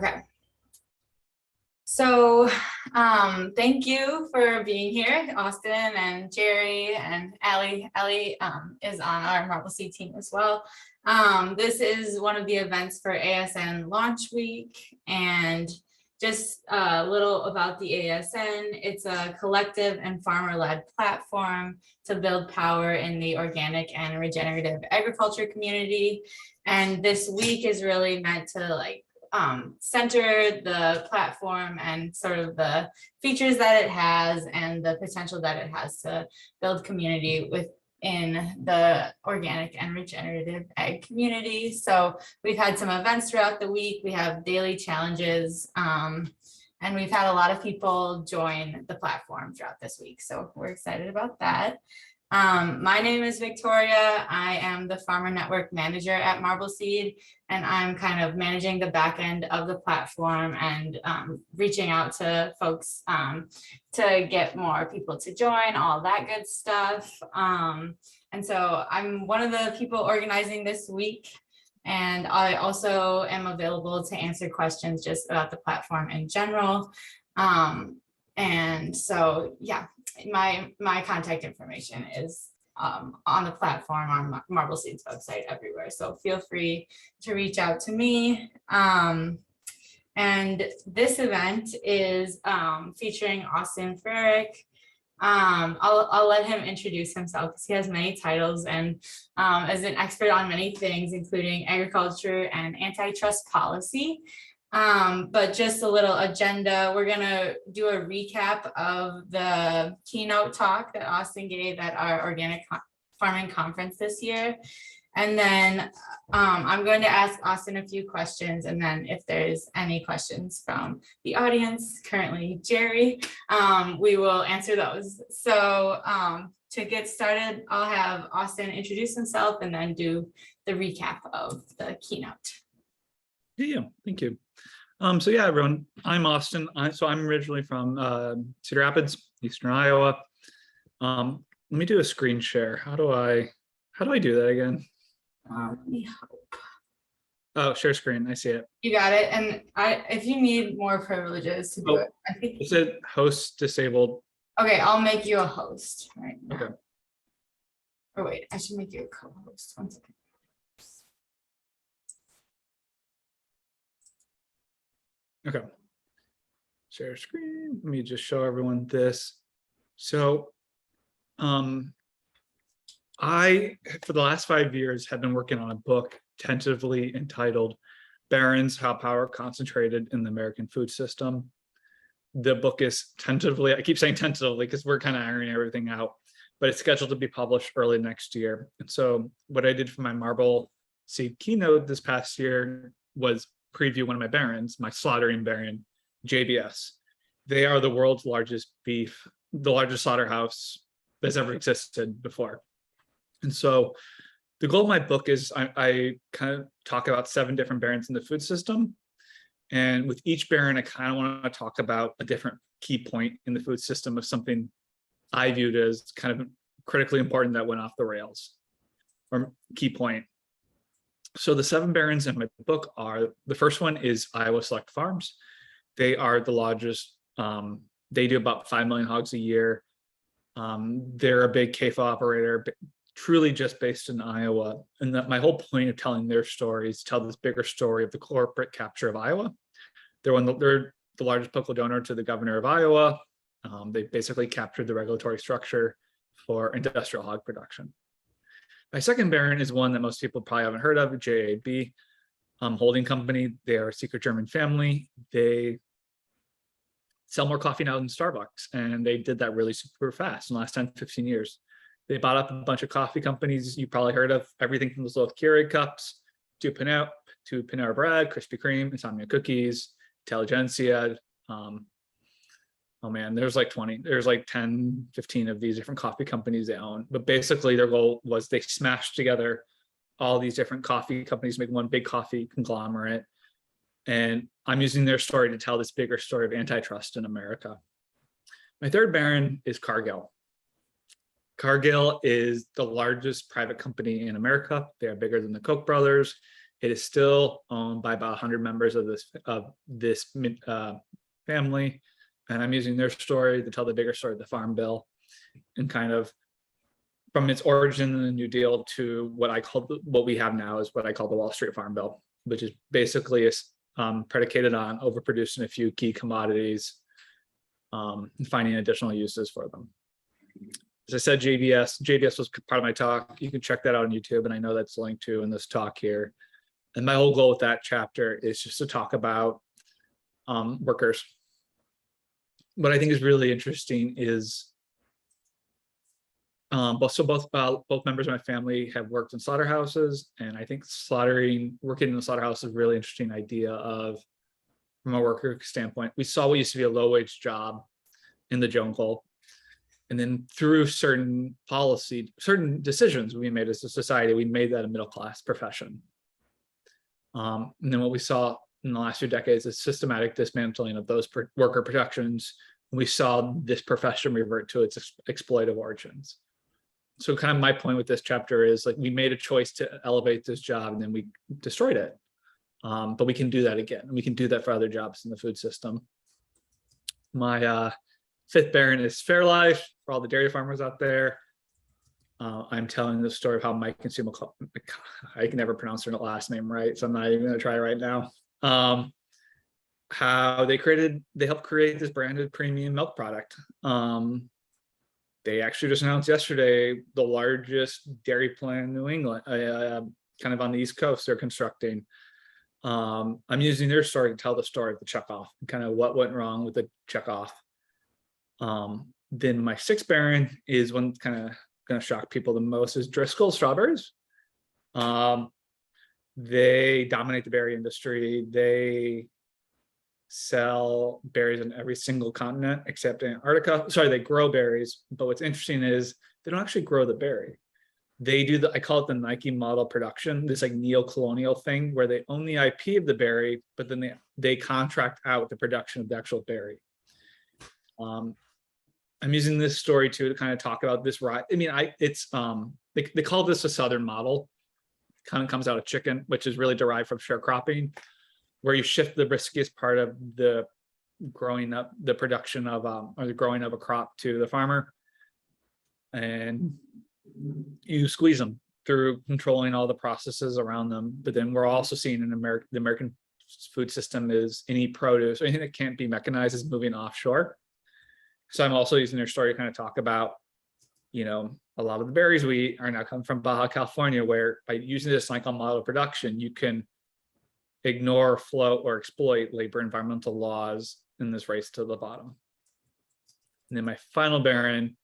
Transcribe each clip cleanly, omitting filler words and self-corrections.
Okay. So thank you for being here, Austin and Jerry and Allie. Allie is on our Marble Seed team as well. This is one of the events for ASN Launch Week, and just a little about the ASN. It's a collective and farmer-led platform to build power in the organic and regenerative agriculture community. And this week is really meant to center the platform and sort of the features that it has and the potential that it has to build community within the organic and regenerative ag community. So we've had some events throughout the week. We have daily challenges, and we've had a lot of people join the platform throughout this week. So we're excited about that. My name is Victoria. I am the Farmer Network Manager at Marble Seed, and I'm kind of managing the back end of the platform and reaching out to folks to get more people to join, all that good stuff. And so I'm one of the people organizing this week, and I also am available to answer questions just about the platform in general. And so, yeah, my contact information is on the platform on Marble Seed's website everywhere. So feel free to reach out to me. And this event is featuring Austin Frerick. I'll let him introduce himself because he has many titles and is an expert on many things, including agriculture and antitrust policy. But just a little agenda. We're gonna do a recap of the keynote talk that Austin gave at our organic farming conference this year. And then I'm going to ask Austin a few questions, and then if there's any questions from the audience, currently Jerry, we will answer those. So to get started, I'll have Austin introduce himself and then do the recap of the keynote. Yeah, thank you. So yeah, everyone, I'm Austin. I'm originally from Cedar Rapids, Eastern Iowa. Let me do a screen share. How do I do that again? Let me hope. Oh, share screen. I see it. You got it. And if you need more privileges to do it, I think it said host disabled. Okay, I'll make you a host right now. Okay. Oh wait, I should make you a co-host. 1 second. Okay. Share screen. Let me just show everyone this. So I, for the last 5 years, have been working on a book tentatively entitled Barons, How Power Concentrated in the American Food System. The book is tentatively, I keep saying tentatively because we're kind of ironing everything out, but it's scheduled to be published early next year. And so what I did for my Marble Seed keynote this past year was preview one of my barons, my slaughtering baron, JBS. They are the world's largest beef, the largest slaughterhouse that's ever existed before. And so the goal of my book is I kind of talk about 7 different barons in the food system. And with each baron, I kind of want to talk about a different key point in the food system of something I viewed as kind of critically important that went off the rails, or key point. So the 7 barons in my book are, the first one is Iowa Select Farms. They are the largest, they do about 5 million hogs a year. They're a big CAFA operator, truly just based in Iowa. And that my whole point of telling their story is to tell this bigger story of the corporate capture of Iowa. They're the largest political donor to the governor of Iowa. They basically captured the regulatory structure for industrial hog production. My second baron is one that most people probably haven't heard of, JAB holding company. They are a secret German family. They sell more coffee now than Starbucks, and they did that really super fast in the last 10, 15 years. They bought up a bunch of coffee companies you probably heard of, everything from those little Keurig cups to Panera Bread, Krispy Kreme, Insomnia Cookies, Intelligentsia. Oh man, there's like 10, 15 of these different coffee companies they own. But basically their goal was they smashed together all these different coffee companies, make one big coffee conglomerate. And I'm using their story to tell this bigger story of antitrust in America. My third baron is Cargill. Cargill is the largest private company in America. They are bigger than the Koch brothers. It is still owned by about 100 members of this family, and I'm using their story to tell the bigger story of the Farm Bill, and kind of from its origin in the New Deal to what we have now is what I call the Wall Street Farm Bill, which is basically predicated on overproducing a few key commodities, and finding additional uses for them. As I said, JBS was part of my talk. You can check that out on YouTube, and I know that's linked to in this talk here. And my whole goal with that chapter is just to talk about workers. What I think is really interesting is both members of my family have worked in slaughterhouses, and I think working in the slaughterhouse is a really interesting idea from a worker standpoint. We saw what used to be a low-wage job in the jungle, and then through certain decisions we made as a society, we made that a middle-class profession. And then what we saw in the last few decades is systematic dismantling of those worker protections. And we saw this profession revert to its exploitative origins. So kind of my point with this chapter is like, we made a choice to elevate this job and then we destroyed it. But we can do that again. And we can do that for other jobs in the food system. My fifth baron is Fairlife, for all the dairy farmers out there. I'm telling the story of how Mike Consumer, I can never pronounce her last name right, so I'm not even going to try right now. How they helped create this branded premium milk product. They actually just announced yesterday the largest dairy plant in New England, kind of on the East Coast, they're constructing. I'm using their story to tell the story of the checkoff, kind of what went wrong with the checkoff. Then my sixth baron is one kind of going to shock people the most, is Driscoll strawberries. They dominate the berry industry. They sell berries in every single continent except Antarctica. Sorry, they grow berries, but what's interesting is they don't actually grow the berry. They do I call it the Nike model production, this like neo-colonial thing where they own the IP of the berry, but then they contract out the production of the actual berry. I'm using this story too to kind of talk about this right. I mean, they call this a Southern model. Kind of comes out of chicken, which is really derived from sharecropping, where you shift the riskiest part of the growing up, the production of or the growing of a crop to the farmer, and you squeeze them through controlling all the processes around them. But then we're also seeing in the American food system is any produce or anything that can't be mechanized is moving offshore. So I'm also using their story to kind of talk about, you know, a lot of the berries we eat are now coming from Baja California, where by using this cycle model of production, you can ignore, float, or exploit labor environmental laws in this race to the bottom. And then my final baron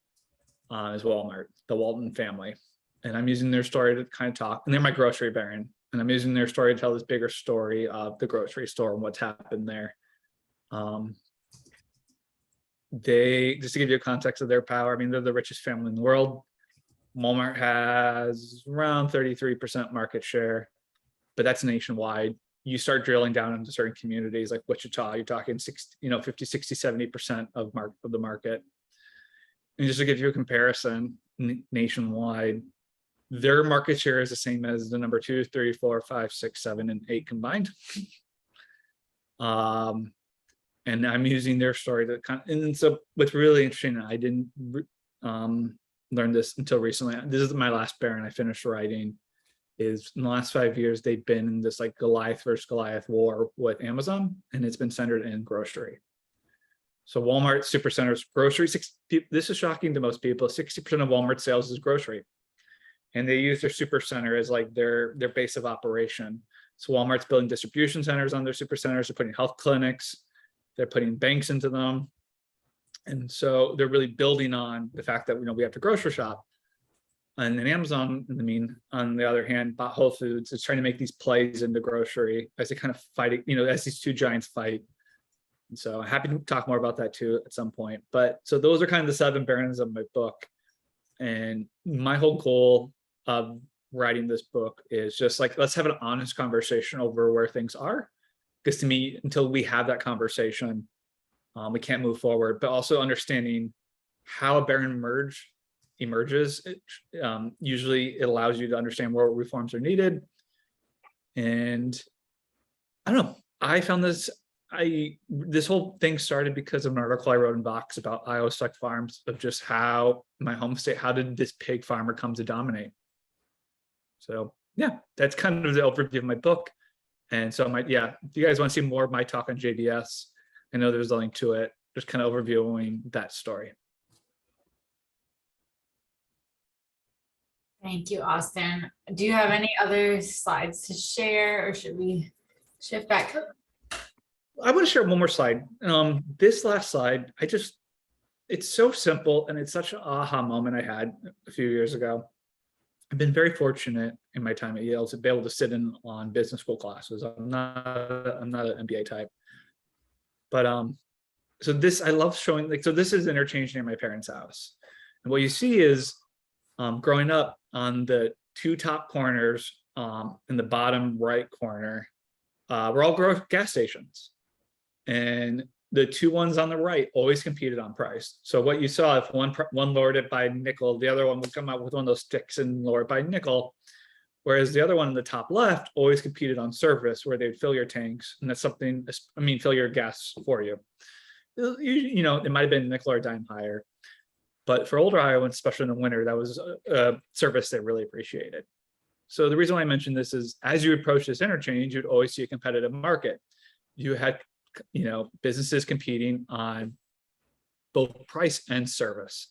is Walmart, the Walton family. And I'm using their story to kind of talk, and they're my grocery baron. And I'm using their story to tell this bigger story of the grocery store and what's happened there. Just to give you a context of their power, I mean, they're the richest family in the world. Walmart has around 33% market share, but that's nationwide. You start drilling down into certain communities like Wichita, you're talking 50, 60, 70% of the market. And just to give you a comparison, nationwide, their market share is the same as the number 2, 3, 4, 5, 6, 7, and 8 combined. And I'm using their story to and so what's really interesting, I didn't learn this until recently. This is my last baron I finished writing, is in the last 5 years, they've been in this like Goliath versus Goliath war with Amazon, and it's been centered in grocery. So Walmart supercenters grocery. This is shocking to most people. 60% of Walmart sales is grocery, and they use their supercenter as like their base of operation. So Walmart's building distribution centers on their supercenters. They're putting health clinics. They're putting banks into them. And so they're really building on the fact that, you know, we have to grocery shop. And then Amazon, on the other hand, bought Whole Foods, is trying to make these plays into grocery as they kind of fight, you know, as these two giants fight. And so I'm happy to talk more about that too at some point. But so those are kind of the 7 barons of my book. And my whole goal of writing this book is just like, let's have an honest conversation over where things are. Because to me, until we have that conversation, we can't move forward. But also understanding how a baron emerges, usually it allows you to understand where reforms are needed. And I don't know, I found this whole thing started because of an article I wrote in Vox about Iowa Stock Farms, of just how my home state, how did this pig farmer come to dominate? So yeah, that's kind of the overview of my book. And so if you guys want to see more of my talk on JBS, I know there's a link to it, just kind of overviewing that story. Thank you, Austin. Do you have any other slides to share, or should we shift back? I want to share one more slide. This last slide, it's so simple, and it's such an aha moment I had a few years ago. I've been very fortunate in my time at Yale to be able to sit in on business school classes. I'm not an MBA type, but so this, I love showing, like, so this is interchange near my parents' house, and what you see is, growing up, on the two top corners, in the bottom right corner, were all gas stations, and the two ones on the right always competed on price. So what you saw, if one lowered it by a nickel, the other one would come out with one of those sticks and lower it by a nickel. Whereas the other one in the top left always competed on service, where they'd fill your tanks, and that's something, fill your gas for you. You know, it might have been a nickel or a dime higher. But for older Iowans, especially in the winter, that was a service they really appreciated. So the reason why I mentioned this is, as you approach this interchange, you'd always see a competitive market. You had, businesses competing on both price and service.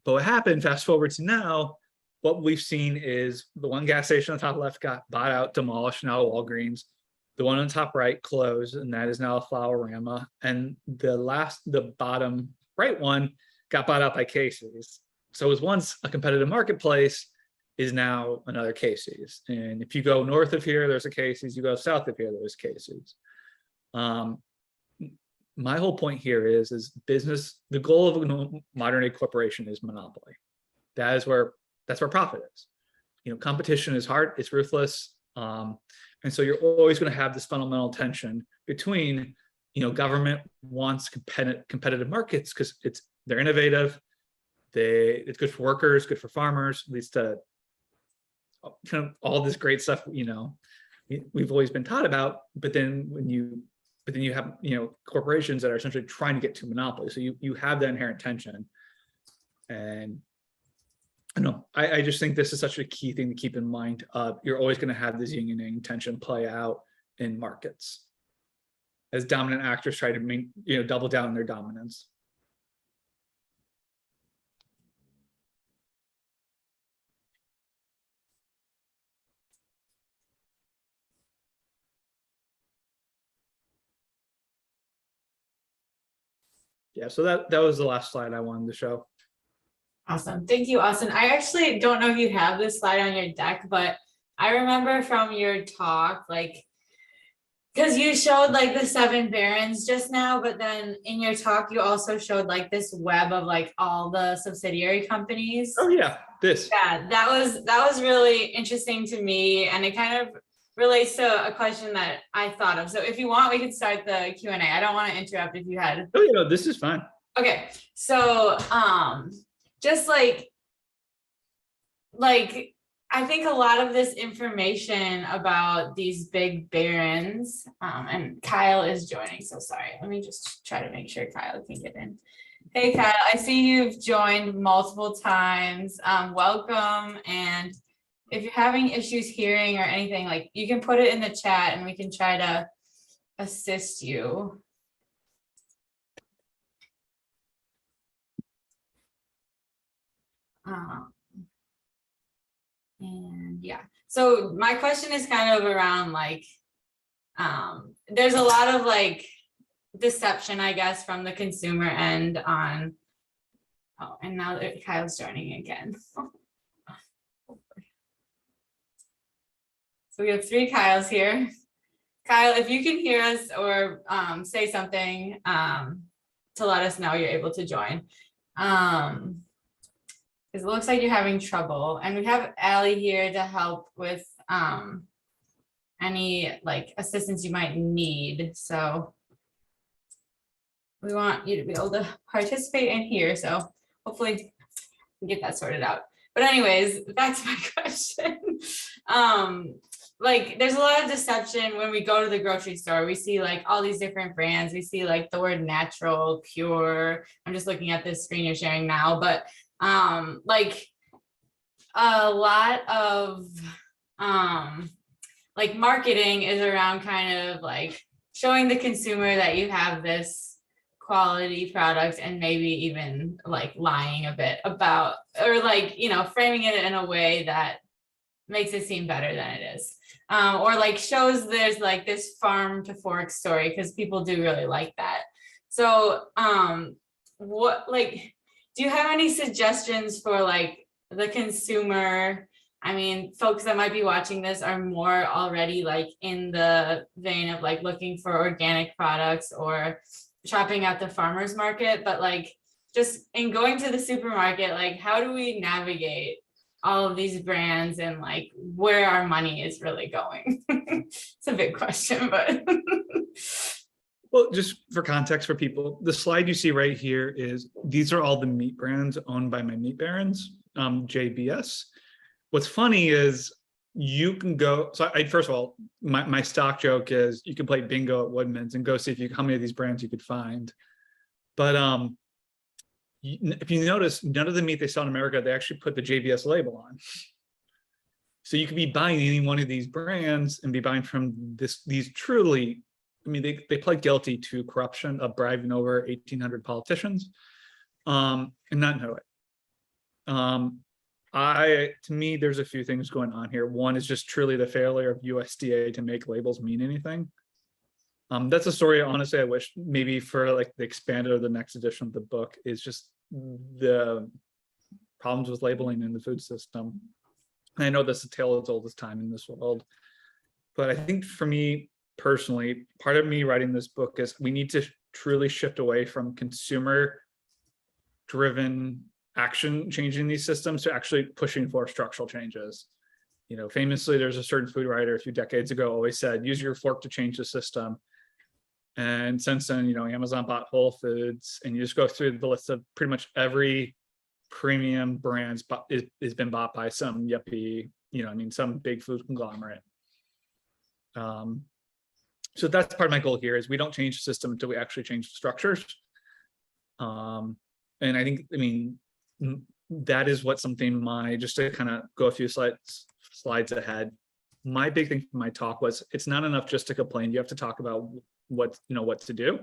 But what happened, fast forward to now, what we've seen is the one gas station on the top left got bought out, demolished, now Walgreens. The one on the top right closed, and that is now a Flowerama. And the bottom right one got bought out by Casey's. So it was once a competitive marketplace, is now another Casey's. And if you go north of here, there's a Casey's. You go south of here, there's Casey's. My whole point here is business. The goal of a modern day corporation is monopoly. That's where profit is. Competition is hard. It's ruthless. And so you're always going to have this fundamental tension between, government wants competitive markets because they're innovative. It's good for workers, good for farmers, leads to kind of all this great stuff, we've always been taught about. But then you have, corporations that are essentially trying to get to monopoly. So you have that inherent tension. And I don't know, I just think this is such a key thing to keep in mind. You're always going to have this yin and yang tension play out in markets as dominant actors try to double down on their dominance. Yeah, so that was the last slide I wanted to show. Awesome. Thank you, Austin. I actually don't know if you have this slide on your deck, but I remember from your talk, because you showed the 7 barons just now, but then in your talk, you also showed this web of all the subsidiary companies. Oh yeah, this. Yeah, that was really interesting to me, and it kind of relates to a question that I thought of. So if you want, we can start the Q&A. I don't want to interrupt if you had. Oh, this is fine. Okay, so just I think a lot of this information about these big barons, and Kyle is joining, so sorry. Let me just try to make sure Kyle can get in. Hey Kyle, I see you've joined multiple times. Welcome, and if you're having issues hearing or anything, you can put it in the chat and we can try to assist you. And yeah, so my question is kind of around there's a lot of deception, I guess, from the consumer end on, and now that Kyle's joining again. So we have 3 Kyles here. Kyle, if you can hear us or say something to let us know you're able to join. Because it looks like you're having trouble. And we have Allie here to help with any assistance you might need. So we want you to be able to participate in here. So hopefully we can get that sorted out. But anyways, back to my question. like there's a lot of deception when we go to the grocery store. We see like all these different brands. We see like the word natural, pure. I'm just looking at this screen you're sharing now, but like a lot of like marketing is around kind of like showing the consumer that you have this quality product and maybe even like lying a bit about, or like, you know, framing it in a way that makes it seem better than it is. Or like shows there's like this farm to fork story, because people do really like that. So what, like, do you have any suggestions for like the consumer? I mean, folks that might be watching this are more already like in the vein of like looking for organic products or shopping at the farmer's market, but like just in going to the supermarket, like how do we navigate all of these brands and like where our money is really going? It's a big question, but Well, just for context for people, the slide you see right here is, these are all the meat brands owned by my meat barons, JBS. What's funny is you can go, so first of all, my stock joke is you can play bingo at Woodman's and go see how many of these brands you could find. But if you notice, none of the meat they sell in America, they actually put the JBS label on. So you could be buying any one of these brands and be buying from these truly, I mean, they pled guilty to corruption of bribing over 1,800 politicians, and not know it. To me, there's a few things going on here. One is just truly the failure of USDA to make labels mean anything. That's a story, honestly, I wish maybe for like the expanded or the next edition of the book, is just the problems with labeling in the food system. And I know that's a tale as old as time in this world, but I think for me personally, part of me writing this book is we need to truly shift away from consumer driven action changing these systems to actually pushing for structural changes. You know, famously, there's a certain food writer a few decades ago always said, use your fork to change the system. And since then, you know, Amazon bought Whole Foods, and you just go through the list of pretty much every premium brands has been bought by some yuppie, you know, I mean, some big food conglomerate. So that's part of my goal here, is we don't change the system until we actually change the structures. And I think, I mean, that is what something just to kind of go a few slides ahead. My big thing from my talk was, it's not enough just to complain. You have to talk about what to do.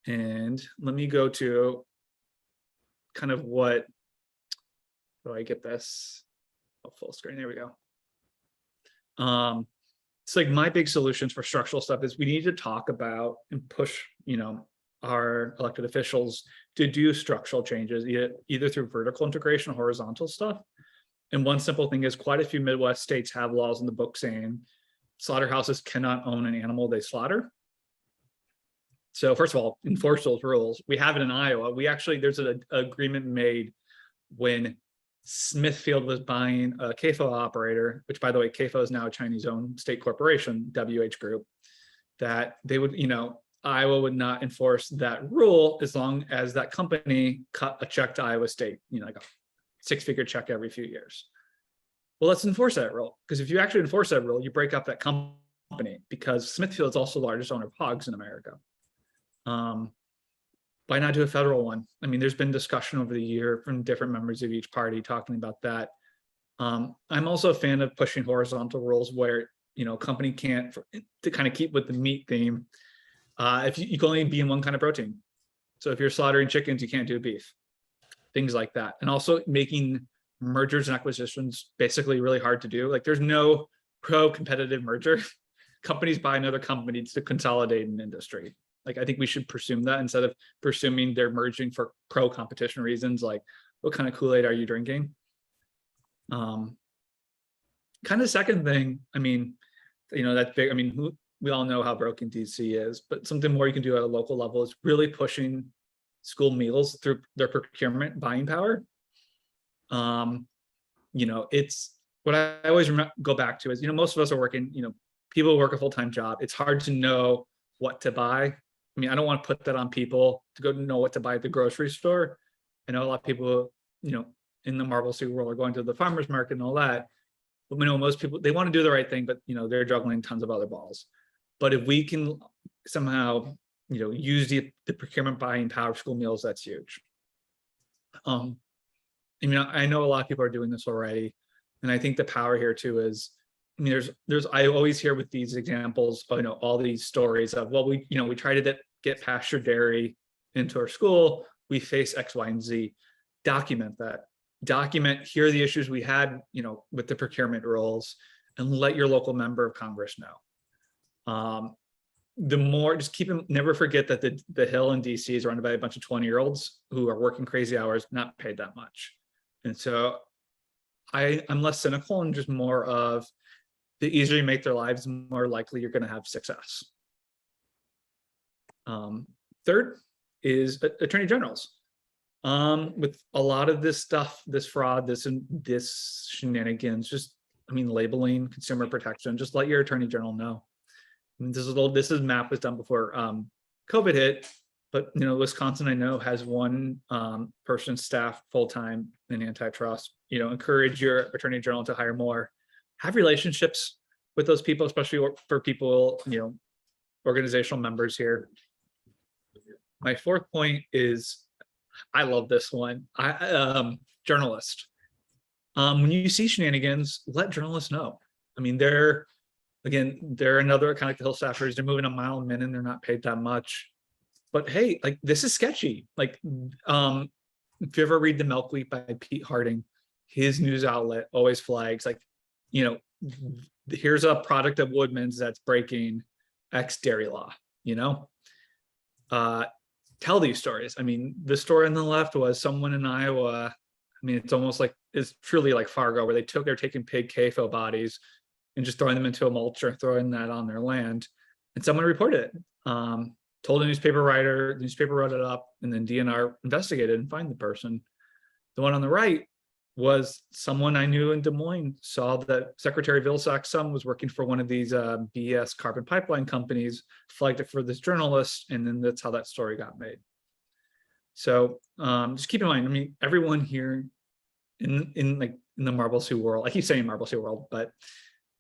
And let me go to kind of what, do I get this? Oh, full screen, there we go. It's like my big solutions for structural stuff is we need to talk about and push, you know, our elected officials to do structural changes, either through vertical integration or horizontal stuff. And one simple thing is, quite a few Midwest states have laws in the book saying slaughterhouses cannot own an animal they slaughter. So first of all, enforce those rules. We have it in Iowa. There's an agreement made when Smithfield was buying a CAFO operator, which by the way, CAFO is now a Chinese-owned state corporation, WH Group, that they would, you know, Iowa would not enforce that rule as long as that company cut a check to Iowa State, you know, like a 6-figure check every few years. Well, let's enforce that rule, because if you actually enforce that rule, you break up that company, because Smithfield is also the largest owner of hogs in America. Why not do a federal one? I mean, there's been discussion over the year from different members of each party talking about that. I'm also a fan of pushing horizontal rules where, you know, company can't, to kind of keep with the meat theme, if you can only be in one kind of protein. So if you're slaughtering chickens, you can't do beef, things like that. And also making mergers and acquisitions basically really hard to do. Like, there's no pro-competitive merger. Companies buy another company to consolidate an industry. Like, I think we should presume that instead of presuming they're merging for pro-competition reasons, like, what kind of Kool-Aid are you drinking? Kind of second thing, I mean, you know, that's big. I mean, we all know how broken DC is, but something more you can do at a local level is really pushing school meals through their procurement buying power. You know, it's what I always go back to is, you know, most of us are working, you know, people work a full-time job. It's hard to know what to buy. I mean, I don't want to put that on people to go know what to buy at the grocery store. I know a lot of people, you know, in the Marble Sea world are going to the farmer's market and all that. But we know most people, they want to do the right thing, but they're juggling tons of other balls. But if we can somehow, use the procurement buying power of school meals, that's huge. I know a lot of people are doing this already, and I think the power here too is, I always hear with these examples, all these stories of, well, we try to get pasture dairy into our school, we face X, Y, and Z. Document that. Document, here are the issues we had, with the procurement rules, and let your local member of Congress know. The more, just never forget that the Hill in DC is run by a bunch of 20-year-olds who are working crazy hours, not paid that much. And so I'm less cynical and just more of, the easier you make their lives, more likely you're going to have success. Third is attorney generals. With a lot of this stuff, this fraud, this shenanigans, just, labeling, consumer protection, just let your attorney general know. This map was done before COVID hit, but Wisconsin, I know, has one person staffed full-time in antitrust. Encourage your attorney general to hire more. Have relationships with those people, especially for people, organizational members here. My fourth point is, I love this one. Journalist. When you see shenanigans, let journalists know. They're another kind of Hill staffers. They're moving a mile a minute and they're not paid that much. But hey, this is sketchy. If you ever read The Milkweed by Pete Harding, his news outlet always flags here's a product of Woodman's that's breaking X dairy law. Tell these stories. The story on the left was someone in Iowa. It's truly like Fargo, where they're taking pig CAFO bodies and just throwing them into a mulcher, throwing that on their land. And someone reported it, told a newspaper writer, the newspaper wrote it up, and then DNR investigated and find the person. The one on the right was someone I knew in Des Moines, saw that Secretary Vilsack's son was working for one of these BS carbon pipeline companies, flagged it for this journalist, and then that's how that story got made. So just keep in mind, everyone here in the Marble Sue world, I keep saying Marble Sue world, but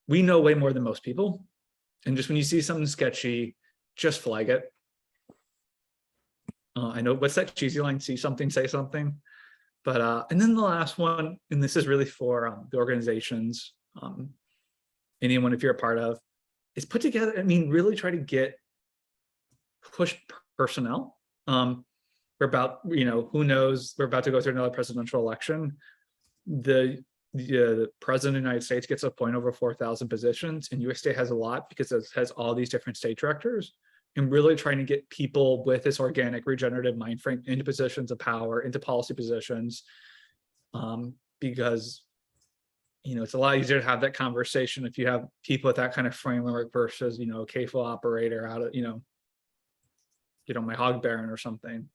we know way more than most people. And just when you see something sketchy, just flag it. I know, what's that cheesy line? See something, say something. But and then the last one, and this is really for the organizations, anyone if you're a part of, is put together. Really try to push personnel. We're about, who knows, we're about to go through another presidential election. The president of the United States gets to appoint over 4,000 positions, and USDA has a lot because it has all these different state directors. And really trying to get people with this organic regenerative mind frame into positions of power, into policy positions, because it's a lot easier to have that conversation if you have people with that kind of framework versus a CAFO operator out of my hog baron or something.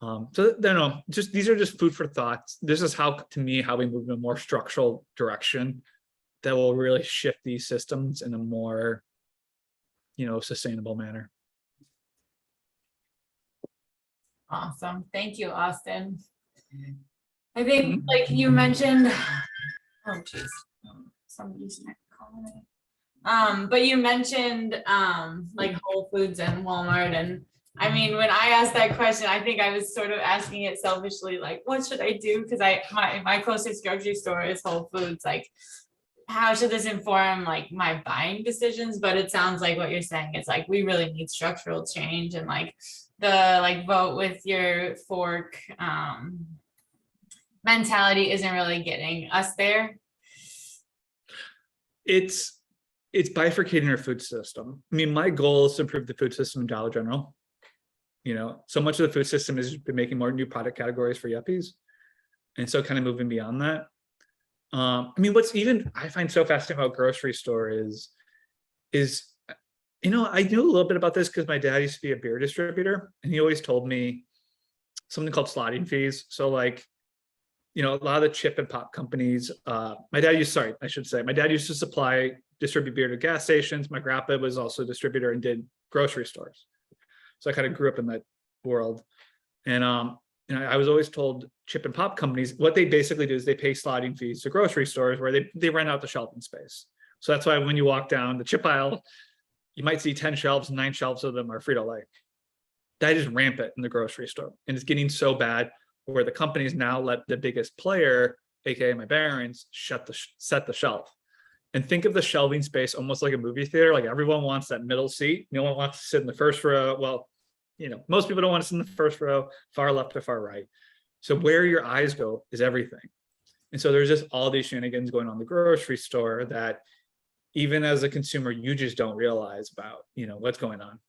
So these are just food for thought. This is how we move in a more structural direction that will really shift these systems in a more sustainable manner. Awesome. Thank you, Austin. I think you mentioned, oh geez, somebody's calling me. But you mentioned Whole Foods and Walmart, and when I asked that question, I think I was sort of asking it selfishly, what should I do? Because my closest grocery store is Whole Foods. How should this inform my buying decisions? But it sounds like what you're saying is we really need structural change, and the vote with your fork mentality isn't really getting us there. It's bifurcating our food system. My goal is to improve the food system in Dollar General. So much of the food system has been making more new product categories for yuppies, and so kind of moving beyond that. What's even I find so fascinating about grocery store is I knew a little bit about this because my dad used to be a beer distributor, and he always told me something called slotting fees. So a lot of the chip and pop companies, my dad used to distribute beer to gas stations. My grandpa was also a distributor and did grocery stores. So I kind of grew up in that world. And I was always told chip and pop companies, what they basically do is they pay sliding fees to grocery stores where they rent out the shelving space. So that's why when you walk down the chip aisle, you might see 10 shelves, 9 shelves of them are Frito-Lay. That is rampant in the grocery store. And it's getting so bad where the companies now let the biggest player, AKA my Barron's, set the shelf. And think of the shelving space almost like a movie theater. Like everyone wants that middle seat. No one wants to sit in the first row. Well, most people don't want to sit in the first row, far left or far right. So where your eyes go is everything. And so there's just all these shenanigans going on in the grocery store that even as a consumer, you just don't realize about, what's going on.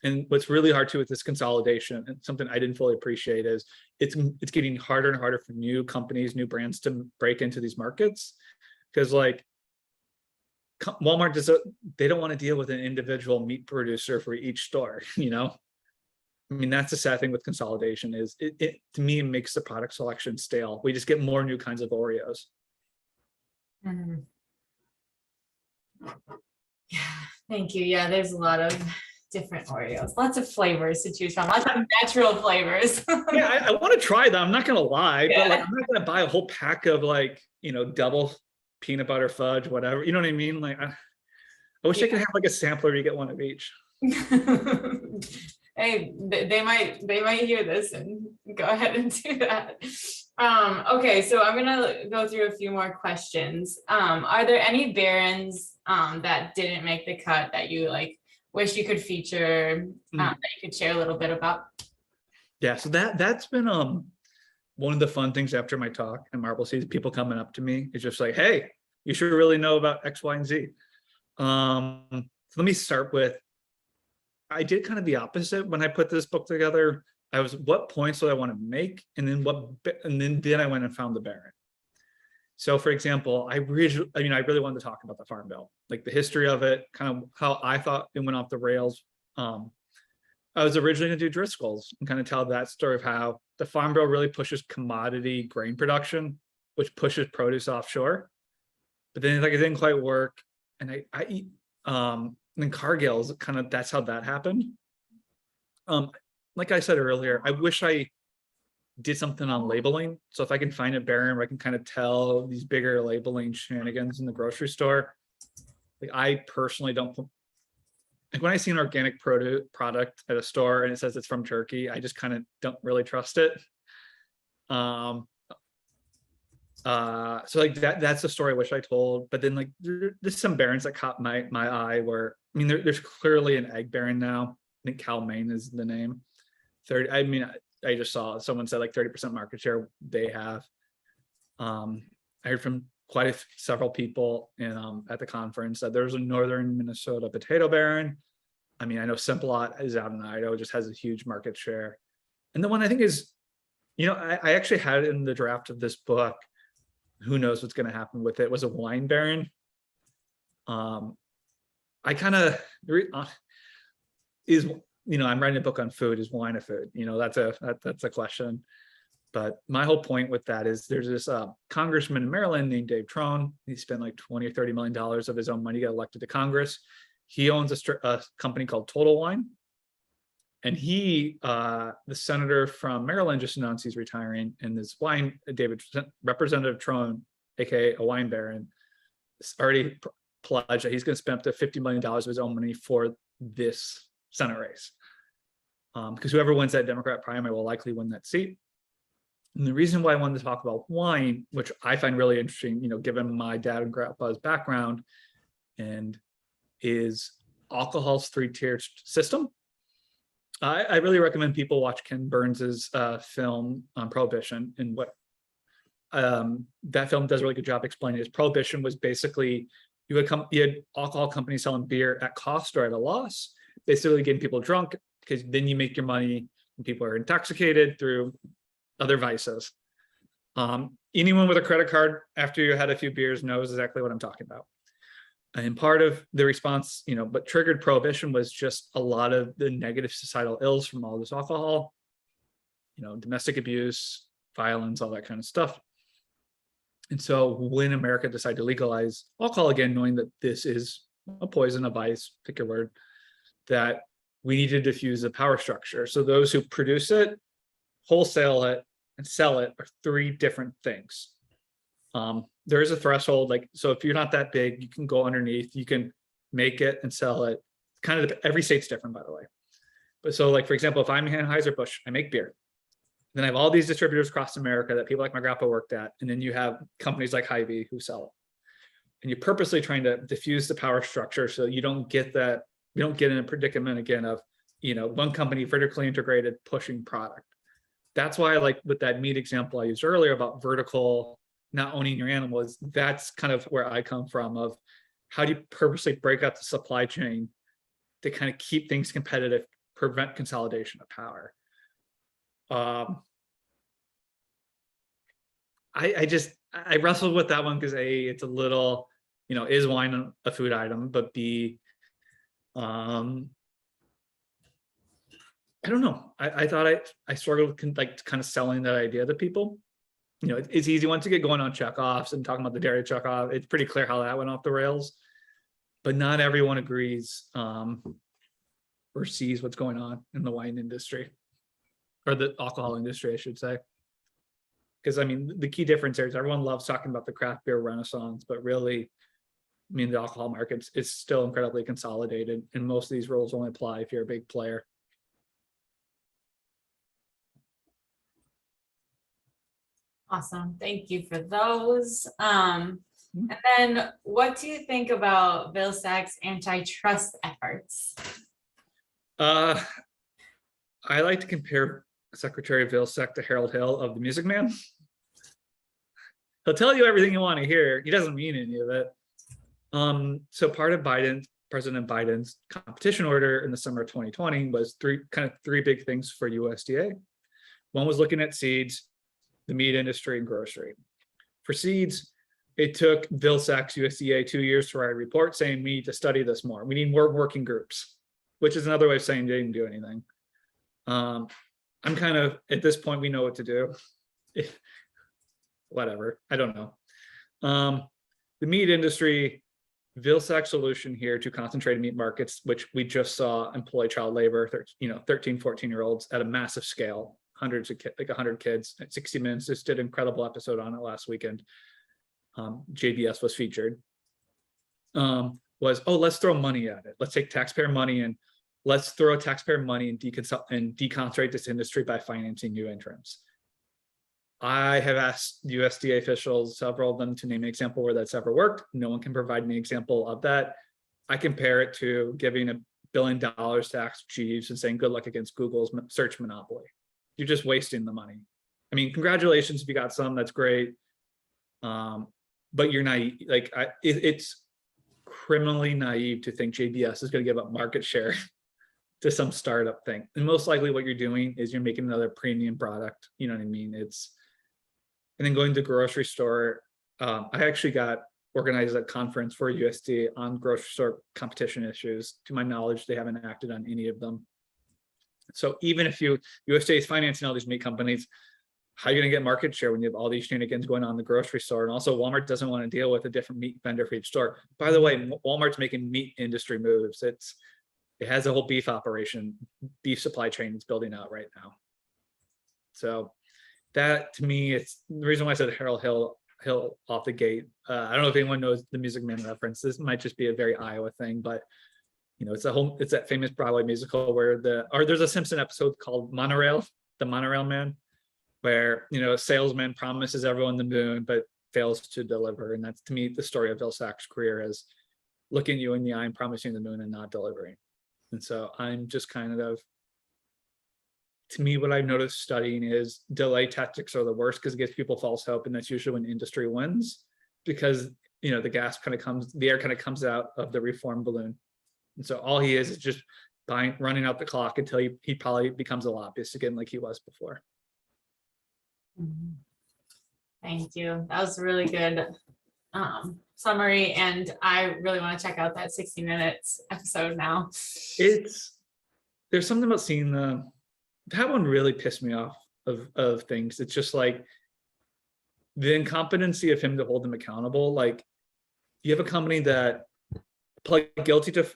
And what's really hard too with this consolidation, and something I didn't fully appreciate, is it's getting harder and harder for new companies, new brands to break into these markets. Because like Walmart they don't want to deal with an individual meat producer for each store, I mean, that's the sad thing with consolidation is it to me makes the product selection stale. We just get more new kinds of Oreos. Mhm. Yeah, thank you. Yeah, there's a lot of different Oreos, lots of flavors to choose from, lots of natural flavors. Yeah, I want to try them. I'm not gonna lie, Yeah. but like I'm not gonna buy a whole pack of like double peanut butter fudge, whatever. You know what I mean? Like I wish I could have like a sampler. You get one of each. Hey, they might hear this and go ahead and do that. Okay, so I'm gonna go through a few more questions. Are there any Barons that didn't make the cut that you like wish you could feature, that you could share a little bit about? Yeah, so that's been one of the fun things after my talk and Marble Seeds, people coming up to me, it's just like, hey, you should really know about X, Y, and Z. So let me start with, I did kind of the opposite when I put this book together. I was, what points do I want to make? And then I went and found the Baron. So for example, I really wanted to talk about the Farm Bill, like the history of it, kind of how I thought it went off the rails. I was originally going to do Driscoll's and kind of tell that story of how the Farm Bill really pushes commodity grain production, which pushes produce offshore. But then like it didn't quite work. And then Cargill's kind of, that's how that happened. Like I said earlier, I wish I did something on labeling. So if I can find a Baron where I can kind of tell these bigger labeling shenanigans in the grocery store, like I personally don't, like when I see an organic product at a store and it says it's from Turkey, I just kind of don't really trust it. So like that's the story I wish I told. But then like there's some Barons that caught my eye where, I mean, there's clearly an egg Baron now. I think Cal-Maine is the name. I just saw someone said like 30% market share they have. I heard from several people at the conference that there's a northern Minnesota potato Baron. I mean, I know Simplot is out in Idaho, just has a huge market share. And the one I think is, I actually had it in the draft of this book. Who knows what's going to happen with it, was a wine Baron. I kind of I'm writing a book on food. Is wine a food? That's a question. But my whole point with that is there's this congressman in Maryland named Dave Trone. He spent like $20 or $30 million of his own money to get elected to Congress. He owns a company called Total Wine. And the senator from Maryland just announced he's retiring. And this Representative Trone, AKA a wine Baron, already pledged that he's going to spend up to $50 million of his own money for this Senate race. Because whoever wins that Democrat primary will likely win that seat. And the reason why I wanted to talk about wine, which I find really interesting, given my dad and grandpa's background, and is alcohol's 3-tiered system. I really recommend people watch Ken Burns's film on Prohibition, and what that film does a really good job explaining is Prohibition was basically you had alcohol companies selling beer at cost or at a loss, basically getting people drunk, because then you make your money when people are intoxicated through other vices. Anyone with a credit card after you had a few beers knows exactly what I'm talking about. And part of the response, but triggered Prohibition was just a lot of the negative societal ills from all this alcohol, domestic abuse, violence, all that kind of stuff. And so when America decided to legalize alcohol again, knowing that this is a poison, a vice, pick your word, that we need to diffuse the power structure. So those who produce it wholesale it, and sell it are three different things. There is a threshold, like, so if you're not that big, you can go underneath, you can make it and sell it. Kind of every state's different, by the way. But so, like, for example, if I'm Anheuser-Busch, I make beer. Then I have all these distributors across America that people like my grandpa worked at. And then you have companies like Hy-Vee who sell it. And you're purposely trying to diffuse the power structure so you don't get that, you don't get in a predicament again of, one company vertically integrated pushing product. That's why I like with that meat example I used earlier about vertical, not owning your animals. That's kind of where I come from, of how do you purposely break out the supply chain to kind of keep things competitive, prevent consolidation of power. I wrestled with that one because A, it's a little, is wine a food item, but B, I don't know. I thought I struggled with like kind of selling that idea to people. It's easy once you get going on checkoffs and talking about the dairy checkoff. It's pretty clear how that went off the rails, but not everyone agrees or sees what's going on in the wine industry, or the alcohol industry, I should say. Because I mean, the key difference here is everyone loves talking about the craft beer renaissance, but really, I mean, the alcohol markets is still incredibly consolidated, and most of these rules only apply if you're a big player. Awesome. Thank you for those. And then what do you think about Vilsack's antitrust efforts? I like to compare Secretary Vilsack to Harold Hill of The Music Man. He'll tell you everything you want to hear. He doesn't mean any of it. So part of President Biden's competition order in the summer of 2020 was three big things for USDA. One was looking at seeds, the meat industry, and grocery. For seeds, it took Vilsack's USDA 2 years to write a report saying we need to study this more. We need more working groups, which is another way of saying they didn't do anything. I'm kind of, at this point, we know what to do. Whatever, I don't know. The meat industry, Vilsack's solution here to concentrated meat markets, which we just saw employ child labor, 13, 14-year-olds at a massive scale, hundreds of kids, like 100 kids. At 60 Minutes just did an incredible episode on it last weekend. JBS was featured. Let's throw money at it. Let's take taxpayer money and let's throw taxpayer money and deconcentrate this industry by financing new entrants. I have asked USDA officials, several of them, to name an example where that's ever worked. No one can provide me an example of that. I compare it to giving $1 billion to Axe Jeeves and saying good luck against Google's search monopoly. You're just wasting the money. I mean, congratulations if you got some, that's great. But you're naive. Like, it's criminally naive to think JBS is going to give up market share to some startup thing. And most likely what you're doing is you're making another premium product. You know what I mean? And then going to the grocery store, I actually got organized a conference for USDA on grocery store competition issues. To my knowledge, they haven't acted on any of them. So even if USDA is financing all these meat companies, how are you going to get market share when you have all these shenanigans going on in the grocery store? And also Walmart doesn't want to deal with a different meat vendor for each store. By the way, Walmart's making meat industry moves. It has a whole beef operation, beef supply chain it's building out right now. So that, to me, it's the reason why I said Harold Hill off the gate. I don't know if anyone knows the Music Man reference. This might just be a very Iowa thing, but it's that famous Broadway musical where there's a Simpson episode called Monorail, the Monorail Man, where a salesman promises everyone the moon but fails to deliver. And that's, to me, the story of Vilsack's career, is looking you in the eye and promising the moon and not delivering. And so I'm just kind of, to me, what I've noticed studying is delay tactics are the worst because it gives people false hope. And that's usually when industry wins, because the air kind of comes out of the reform balloon. And so all he is just running out the clock until he probably becomes a lobbyist again, like he was before. Thank you. That was a really good summary, and I really want to check out that 60 Minutes episode now. There's something about seeing that one really pissed me off of things. It's just like the incompetency of him to hold them accountable. Like, you have a company that pled guilty to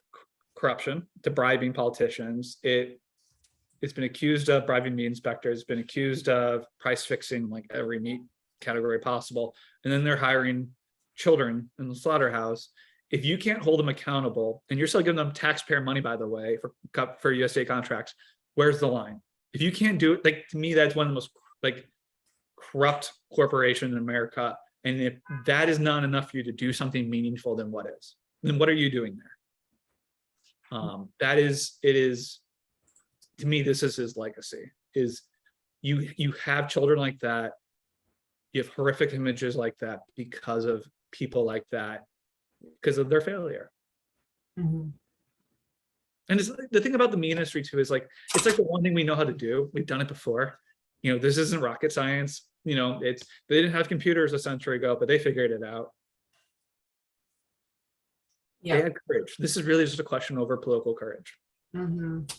corruption, to bribing politicians. It it's been accused of bribing meat inspectors, it's been accused of price fixing like every meat category possible, and then they're hiring children in the slaughterhouse. If you can't hold them accountable, and you're still giving them taxpayer money, by the way, for USDA contracts, where's the line? If you can't do it, like, to me, that's one of the most like corrupt corporations in America. And if that is not enough for you to do something meaningful, then what is? Then what are you doing there? It is, to me, this is his legacy, is you have children like that, you have horrific images like that because of people like that, because of their failure. Mhm. And it's, the thing about the meat industry too is like, it's like the one thing we know how to do. We've done it before. You know, this isn't rocket science. You know, they didn't have computers a century ago, but they figured it out. Yeah. They had courage. This is really just a question over political courage. Mhm.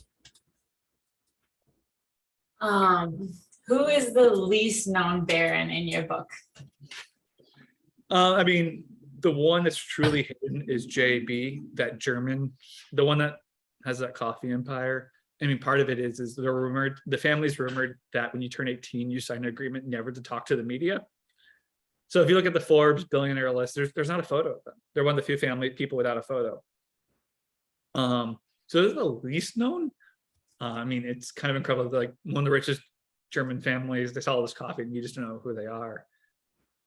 Who is the least known baron in your book? I mean, the one that's truly hidden is JB, that German, the one that has that coffee empire. I mean, part of it is the family's rumored that when you turn 18, you sign an agreement never to talk to the media. So if you look at the Forbes billionaire list, there's not a photo of them. They're one of the few family people without a photo. So this is the least known. I mean, it's kind of incredible. Like, one of the richest German families, they sell all this coffee and you just don't know who they are.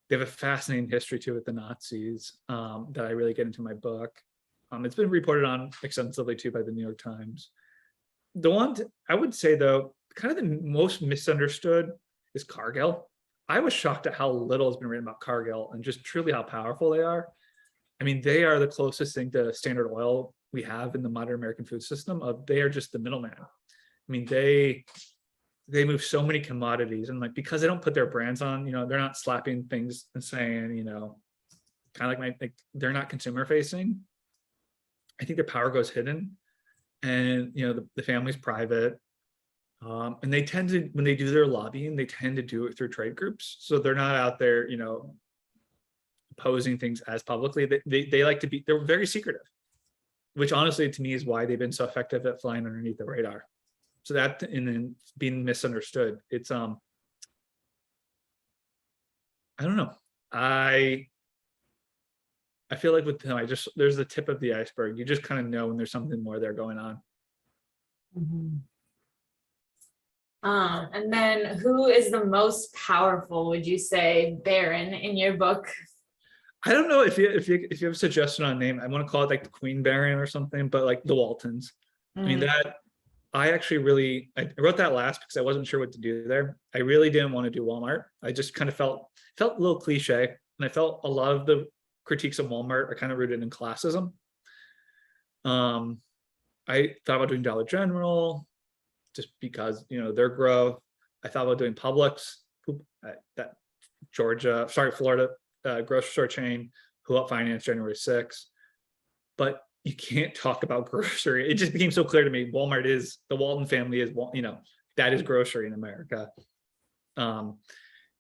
They have a fascinating history too with the Nazis that I really get into my book. It's been reported on extensively too by the New York Times. The one I would say though, kind of the most misunderstood is Cargill. I was shocked at how little has been written about Cargill and just truly how powerful they are. I mean, they are the closest thing to Standard Oil we have in the modern American food system. They are just the middleman. I mean, they move so many commodities, and like, because they don't put their brands on, you know, they're not slapping things and saying, you know, kind of like they're not consumer facing. I think their power goes hidden, and you know, the family's private, and they tend to, when they do their lobbying, they tend to do it through trade groups, so they're not out there, you know, opposing things as publicly. They like to be, they're very secretive, which honestly to me is why they've been so effective at flying underneath the radar. So that, and then being misunderstood, it's I don't know. I feel like with them, there's the tip of the iceberg. You just kind of know when there's something more there going on. Mhm. And then who is the most powerful, would you say, baron in your book? I don't know if you have a suggestion on a name. I want to call it like the Queen Baron or something, but like the Waltons. I mean, that I actually I wrote that last because I wasn't sure what to do there. I really didn't want to do Walmart. I just kind of felt a little cliche, and I felt a lot of the critiques of Walmart are kind of rooted in classism. I thought about doing Dollar General just because, you know, their growth. I thought about doing Publix, that Florida grocery store chain, who helped finance January 6th. But you can't talk about grocery. It just became so clear to me. Walmart is, the Walton family is, you know, that is grocery in America. And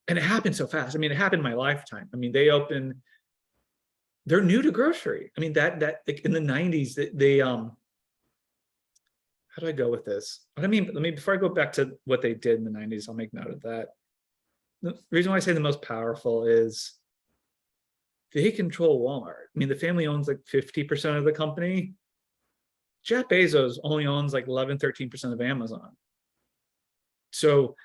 it happened so fast. I mean, it happened in my lifetime. I mean, they're new to grocery. I mean, that like in the 90s, they how do I go with this? What I mean, before I go back to what they did in the 90s, I'll make note of that. The reason why I say the most powerful is they control Walmart. I mean, the family owns like 50% of the company. Jeff Bezos only owns like 11, 13% of Amazon. So,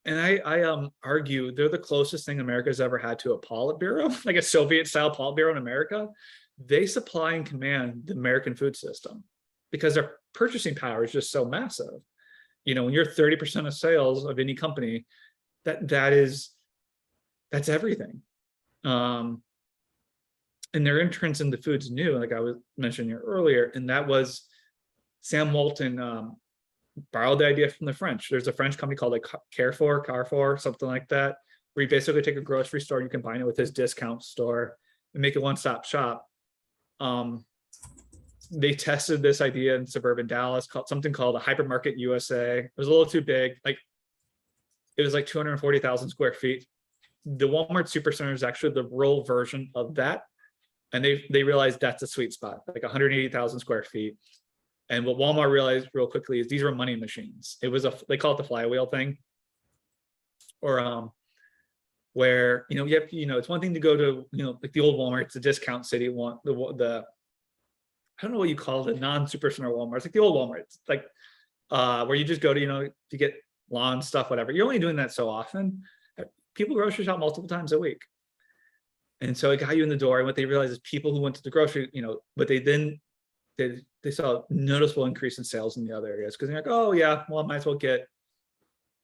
and I argue they're the closest thing America's ever had to a Politburo, like a Soviet-style Politburo in America. They supply and command the American food system because their purchasing power is just so massive. You know, when you're 30% of sales of any company, that's everything. And their entrance into food's new, like I was mentioning earlier, and that was Sam Walton borrowed the idea from the French. There's a French company called like Carrefour, something like that, where you basically take a grocery store, you combine it with his discount store and make it one-stop shop. They tested this idea in suburban Dallas, called a Hypermarket USA. It was a little too big. Like, it was like 240,000 square feet. The Walmart Supercenter is actually the rural version of that. And they realized that's a sweet spot, like 180,000 square feet. And what Walmart realized real quickly is these were money machines. It was they call it the flywheel thing, or where you have it's one thing to go to like the old Walmart, it's a discount city one, the I don't know what you call it, non-supercenter Walmart. It's like the old Walmart. It's like where you just go to to get lawn stuff, whatever. You're only doing that so often. People grocery shop multiple times a week, and so it got you in the door. And what they realized is people who went to the grocery, but they saw a noticeable increase in sales in the other areas because they're like, oh yeah, well I might as well get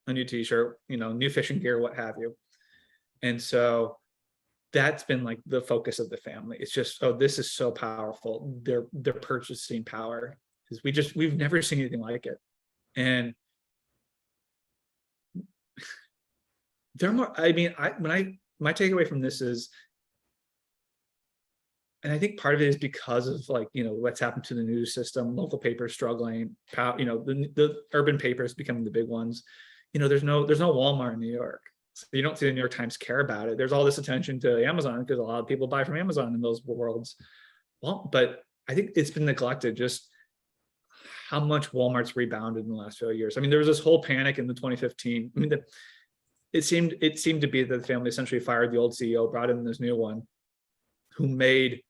a new T-shirt, new fishing gear, what have you. And so that's been like the focus of the family. It's just, oh, this is so powerful. Their purchasing power is we've never seen anything like it. And they're more, I mean, my takeaway from this is, and I think part of it is because of like, what's happened to the news system, local papers struggling, the urban papers becoming the big ones. There's no Walmart in New York. So you don't see the New York Times care about it. There's all this attention to Amazon because a lot of people buy from Amazon in those worlds. Well, but I think it's been neglected just how much Walmart's rebounded in the last few years. I mean, there was this whole panic in the 2015. I mean, it seemed to be that the family essentially fired the old CEO, brought in this new one, who made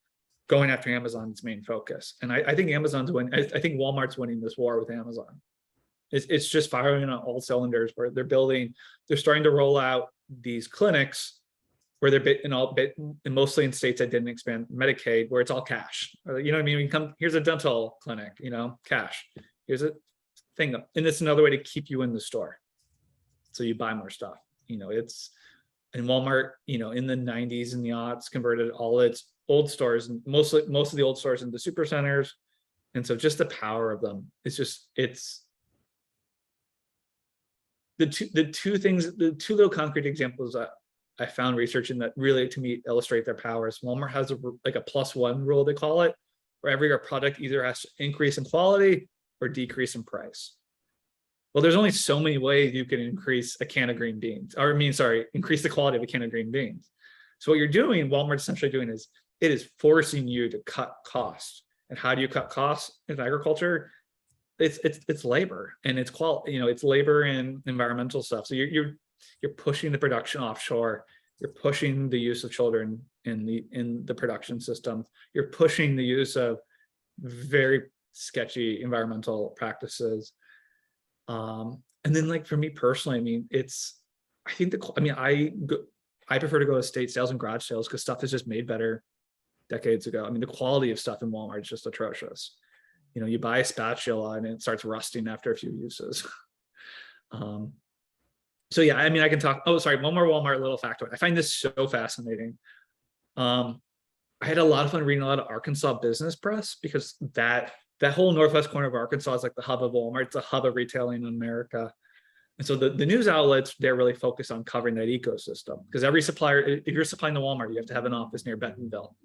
going after Amazon its main focus. And I think Amazon's winning. I think Walmart's winning this war with Amazon. It's just firing on all cylinders where they're starting to roll out these clinics where they're mostly in states that didn't expand Medicaid, where it's all cash. You know what I mean? Here's a dental clinic, cash. Here's a thing. And it's another way to keep you in the store. So you buy more stuff. It's, and Walmart, in the 90s and the aughts converted all its old stores, and most of the old stores into super centers. And so just the power of them, it's the two little concrete examples that I found researching that really, to me, illustrate their powers. Walmart has a +1 rule, they call it, where every product either has to increase in quality or decrease in price. Well, there's only so many ways you can increase a can of green beans, increase the quality of a can of green beans. So what you're doing, Walmart's essentially doing is, it is forcing you to cut costs. And how do you cut costs in agriculture? It's labor and it's quality, it's labor and environmental stuff. So you're pushing the production offshore. You're pushing the use of children in the production system. You're pushing the use of very sketchy environmental practices. And then, like, for me personally, I mean, I prefer to go to estate sales and garage sales because stuff is just made better decades ago. I mean, the quality of stuff in Walmart is just atrocious. You buy a spatula and it starts rusting after a few uses. So yeah, I mean, I can talk. Oh, sorry, one more Walmart little factoid. I find this so fascinating. I had a lot of fun reading a lot of Arkansas business press because that whole northwest corner of Arkansas is like the hub of Walmart. It's a hub of retailing in America. And so the news outlets, they're really focused on covering that ecosystem because every supplier, if you're supplying to Walmart, you have to have an office near Bentonville.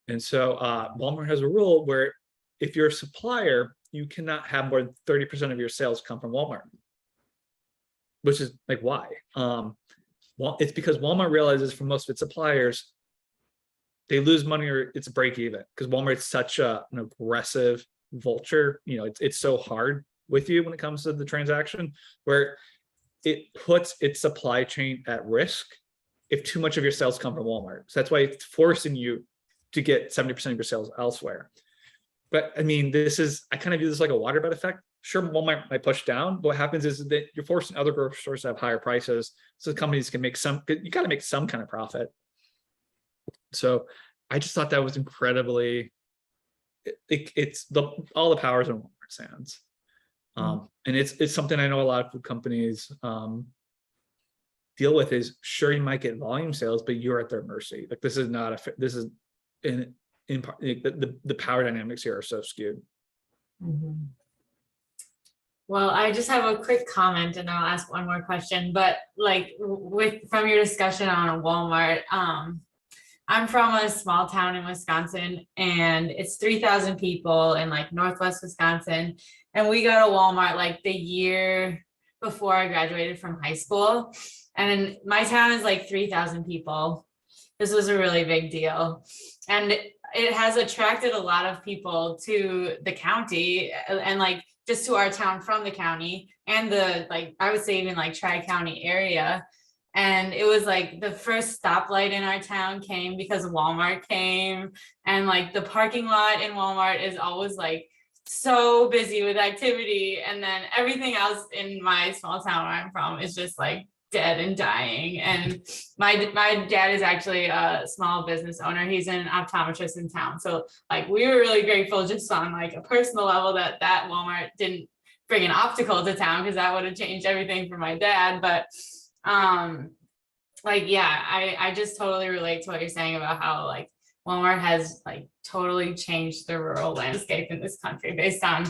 And so Walmart has a rule where if you're a supplier, you cannot have more than 30% of your sales come from Walmart, which is like, why? It's because Walmart realizes for most of its suppliers, they lose money or it's a break even because Walmart's such an aggressive vulture. It's so hard with you when it comes to the transaction where it puts its supply chain at risk if too much of your sales come from Walmart. So that's why it's forcing you to get 70% of your sales elsewhere. But I mean, I kind of view this like a waterbed effect. Sure, Walmart might push down, but what happens is that you're forcing other grocery stores to have higher prices. So the companies can you got to make some kind of profit. So I just thought that was incredibly, all the powers in Walmart's hands. And it's something I know a lot of food companies deal with is, sure, you might get volume sales, but you're at their mercy. Like the power dynamics here are so skewed. Mm-hmm. Well, I just have a quick comment and I'll ask one more question, but like from your discussion on Walmart, I'm from a small town in Wisconsin and it's 3,000 people in like Northwest Wisconsin. And we go to Walmart like the year before I graduated from high school. And my town is like 3,000 people. This was a really big deal. And it has attracted a lot of people to the county and like just to our town from the county and the, like, I would say even like tri-county area. And it was like the first stoplight in our town came because Walmart came, and like the parking lot in Walmart is always like so busy with activity. And then everything else in my small town where I'm from is just like dead and dying. And my dad is actually a small business owner. He's an optometrist in town. So like we were really grateful just on like a personal level that Walmart didn't bring an optical to town, because that would have changed everything for my dad. But like, yeah, I just totally relate to what you're saying about how like Walmart has like totally changed the rural landscape in this country based on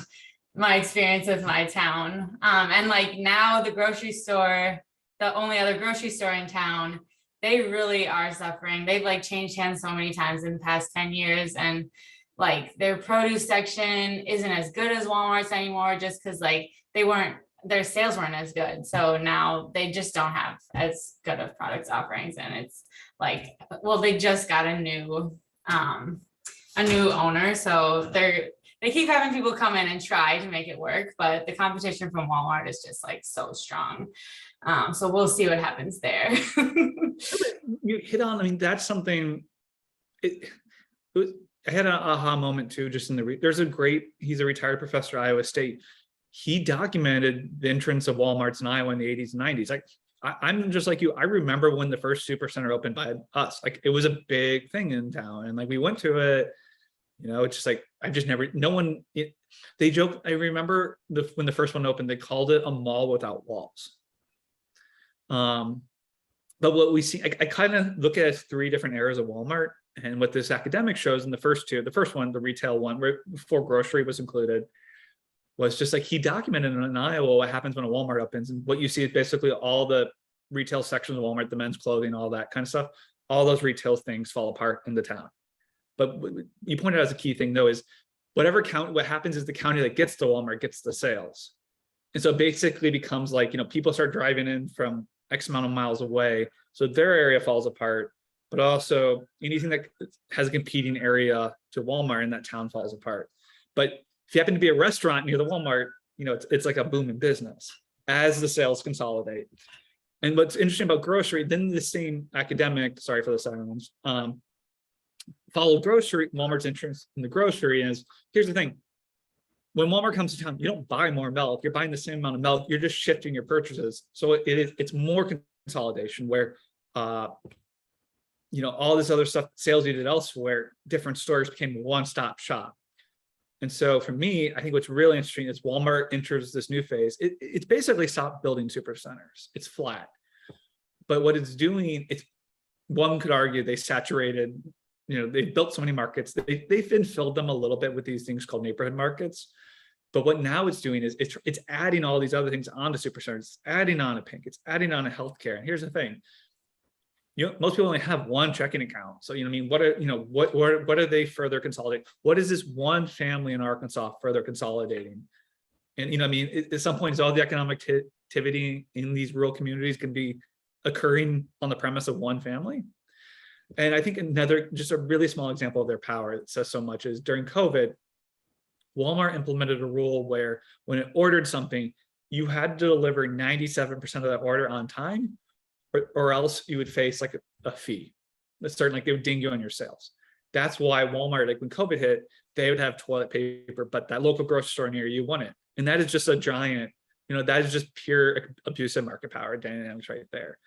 my experience with my town. And like now the grocery store, the only other grocery store in town, they really are suffering. They've like changed hands so many times in the past 10 years. And like their produce section isn't as good as Walmart's anymore, just because like their sales weren't as good. So now they just don't have as good of products offerings. And it's like, well, they just got a new owner. So they keep having people come in and try to make it work, but the competition from Walmart is just like so strong. So we'll see what happens there. You hit on, I mean, that's something, I had an aha moment too, just in he's a retired professor at Iowa State. He documented the entrance of Walmarts in Iowa in the 80s and 90s. Like, I'm just like you. I remember when the first Supercenter opened by us. Like, it was a big thing in town, and like we went to it. You know, it's just like they joke. I remember when the first one opened, they called it a mall without walls. But what we see, I kind of look at 3 different eras of Walmart, and what this academic shows in the first one, the retail one, where before grocery was included, was just like he documented in Iowa what happens when a Walmart opens. And what you see is basically all the retail sections of Walmart, the men's clothing, all that kind of stuff, all those retail things fall apart in the town. But what you pointed out as a key thing though is what happens is the county that gets the Walmart gets the sales. And so it basically becomes like, you know, people start driving in from X amount of miles away. So their area falls apart, but also anything that has a competing area to Walmart in that town falls apart. But if you happen to be a restaurant near the Walmart, you know, it's like a booming business as the sales consolidate. And what's interesting about grocery, then the same academic, sorry for the sirens, followed Walmart's interest in the grocery is, here's the thing. When Walmart comes to town, you don't buy more milk, you're buying the same amount of milk, you're just shifting your purchases. So it's more consolidation where, you know, all this other stuff, sales you did elsewhere, different stores became a one-stop shop. And so for me, I think what's really interesting is Walmart enters this new phase. It's basically stopped building supercenters. It's flat. But what it's doing, one could argue they saturated, you know, they've built so many markets. They've infilled them a little bit with these things called neighborhood markets. But what now it's doing is it's adding all these other things onto supercenters. It's adding on a Pink. It's adding on a healthcare. And here's the thing. You know, most people only have one checking account. So, you know, I mean, what are they further consolidating? What is this one family in Arkansas further consolidating? And, you know, I mean, at some point, all the economic activity in these rural communities can be occurring on the premise of one family. And I think just a really small example of their power that says so much is during COVID, Walmart implemented a rule where when it ordered something, you had to deliver 97% of that order on time, or else you would face like a fee. That's certain, like they would ding you on your sales. That's why Walmart, like when COVID hit, they would have toilet paper, but that local grocery store near you won it. And that is just a giant, you know, that is just pure abusive market power dynamics right there.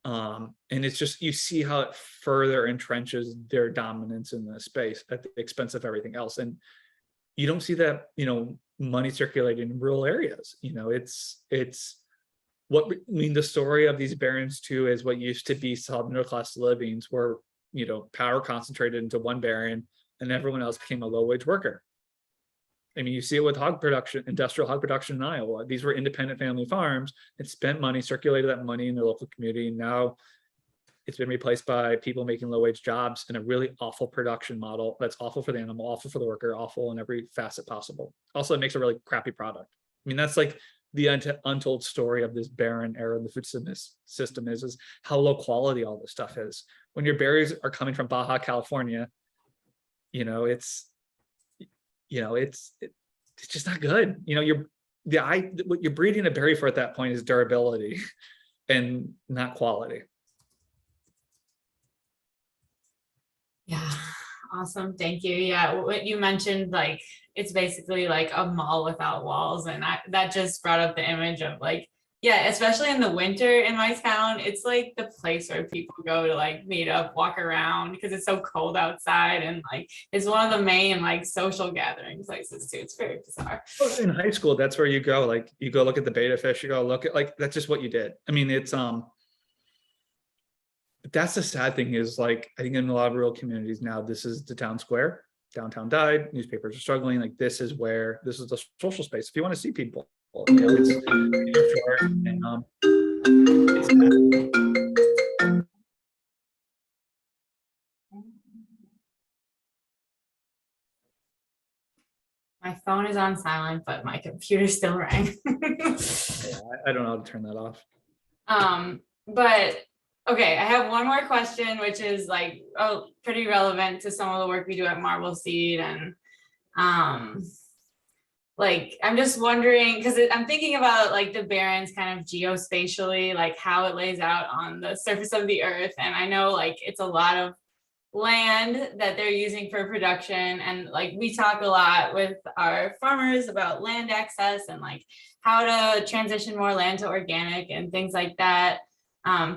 And it's just, you see how it further entrenches their dominance in the space at the expense of everything else. And you don't see that, you know, money circulating in rural areas. You know, it's what, I mean, the story of these barons too is what used to be solid middle class livings where, you know, power concentrated into one baron and everyone else became a low wage worker. I mean, you see it with hog production, industrial hog production in Iowa. These were independent family farms that spent money, circulated that money in their local community. And now it's been replaced by people making low wage jobs in a really awful production model that's awful for the animal, awful for the worker, awful in every facet possible. Also, it makes a really crappy product. I mean, that's like the untold story of this barren era of the food system is how low quality all this stuff is. When your berries are coming from Baja California, it's, it's just not good. What you're breeding a berry for at that point is durability and not quality. Yeah, awesome. Thank you. Yeah, what you mentioned, like it's basically like a mall without walls, and that just brought up the image of like, yeah, especially in the winter in my town, it's like the place where people go to like meet up, walk around because it's so cold outside, and like it's one of the main like social gathering places too. It's very bizarre. In high school, that's where you go. Like you go look at the betta fish. You go look at like that's just what you did. I mean, it's that's the sad thing is like I think in a lot of rural communities now, this is the town square. Downtown died. Newspapers are struggling. Like this is the social space. If you want to see people, it's and, My phone is on silent, but my computer still rang. I don't know how to turn that off. But okay, I have one more question, which is like pretty relevant to some of the work we do at Marble Seed, and like I'm just wondering because I'm thinking about like the barrens kind of geospatially, like how it lays out on the surface of the earth, and I know like it's a lot of land that they're using for production, and like we talk a lot with our farmers about land access and like how to transition more land to organic and things like that.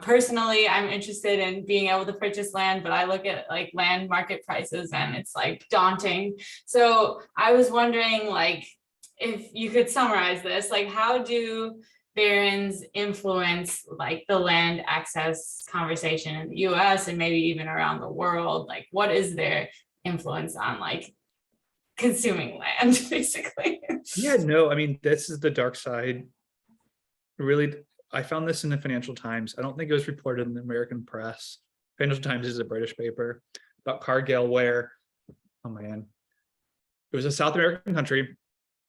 Personally, I'm interested in being able to purchase land, but I look at like land market prices and it's like daunting. So I was wondering like if you could summarize this, like how do barons influence like the land access conversation in the US and maybe even around the world? Like what is their influence on like consuming land basically? Yeah, no, I mean, this is the dark side. Really, I found this in the Financial Times. I don't think it was reported in the American press. Financial Times is a British paper about Cargill, where, oh man, it was a South American country.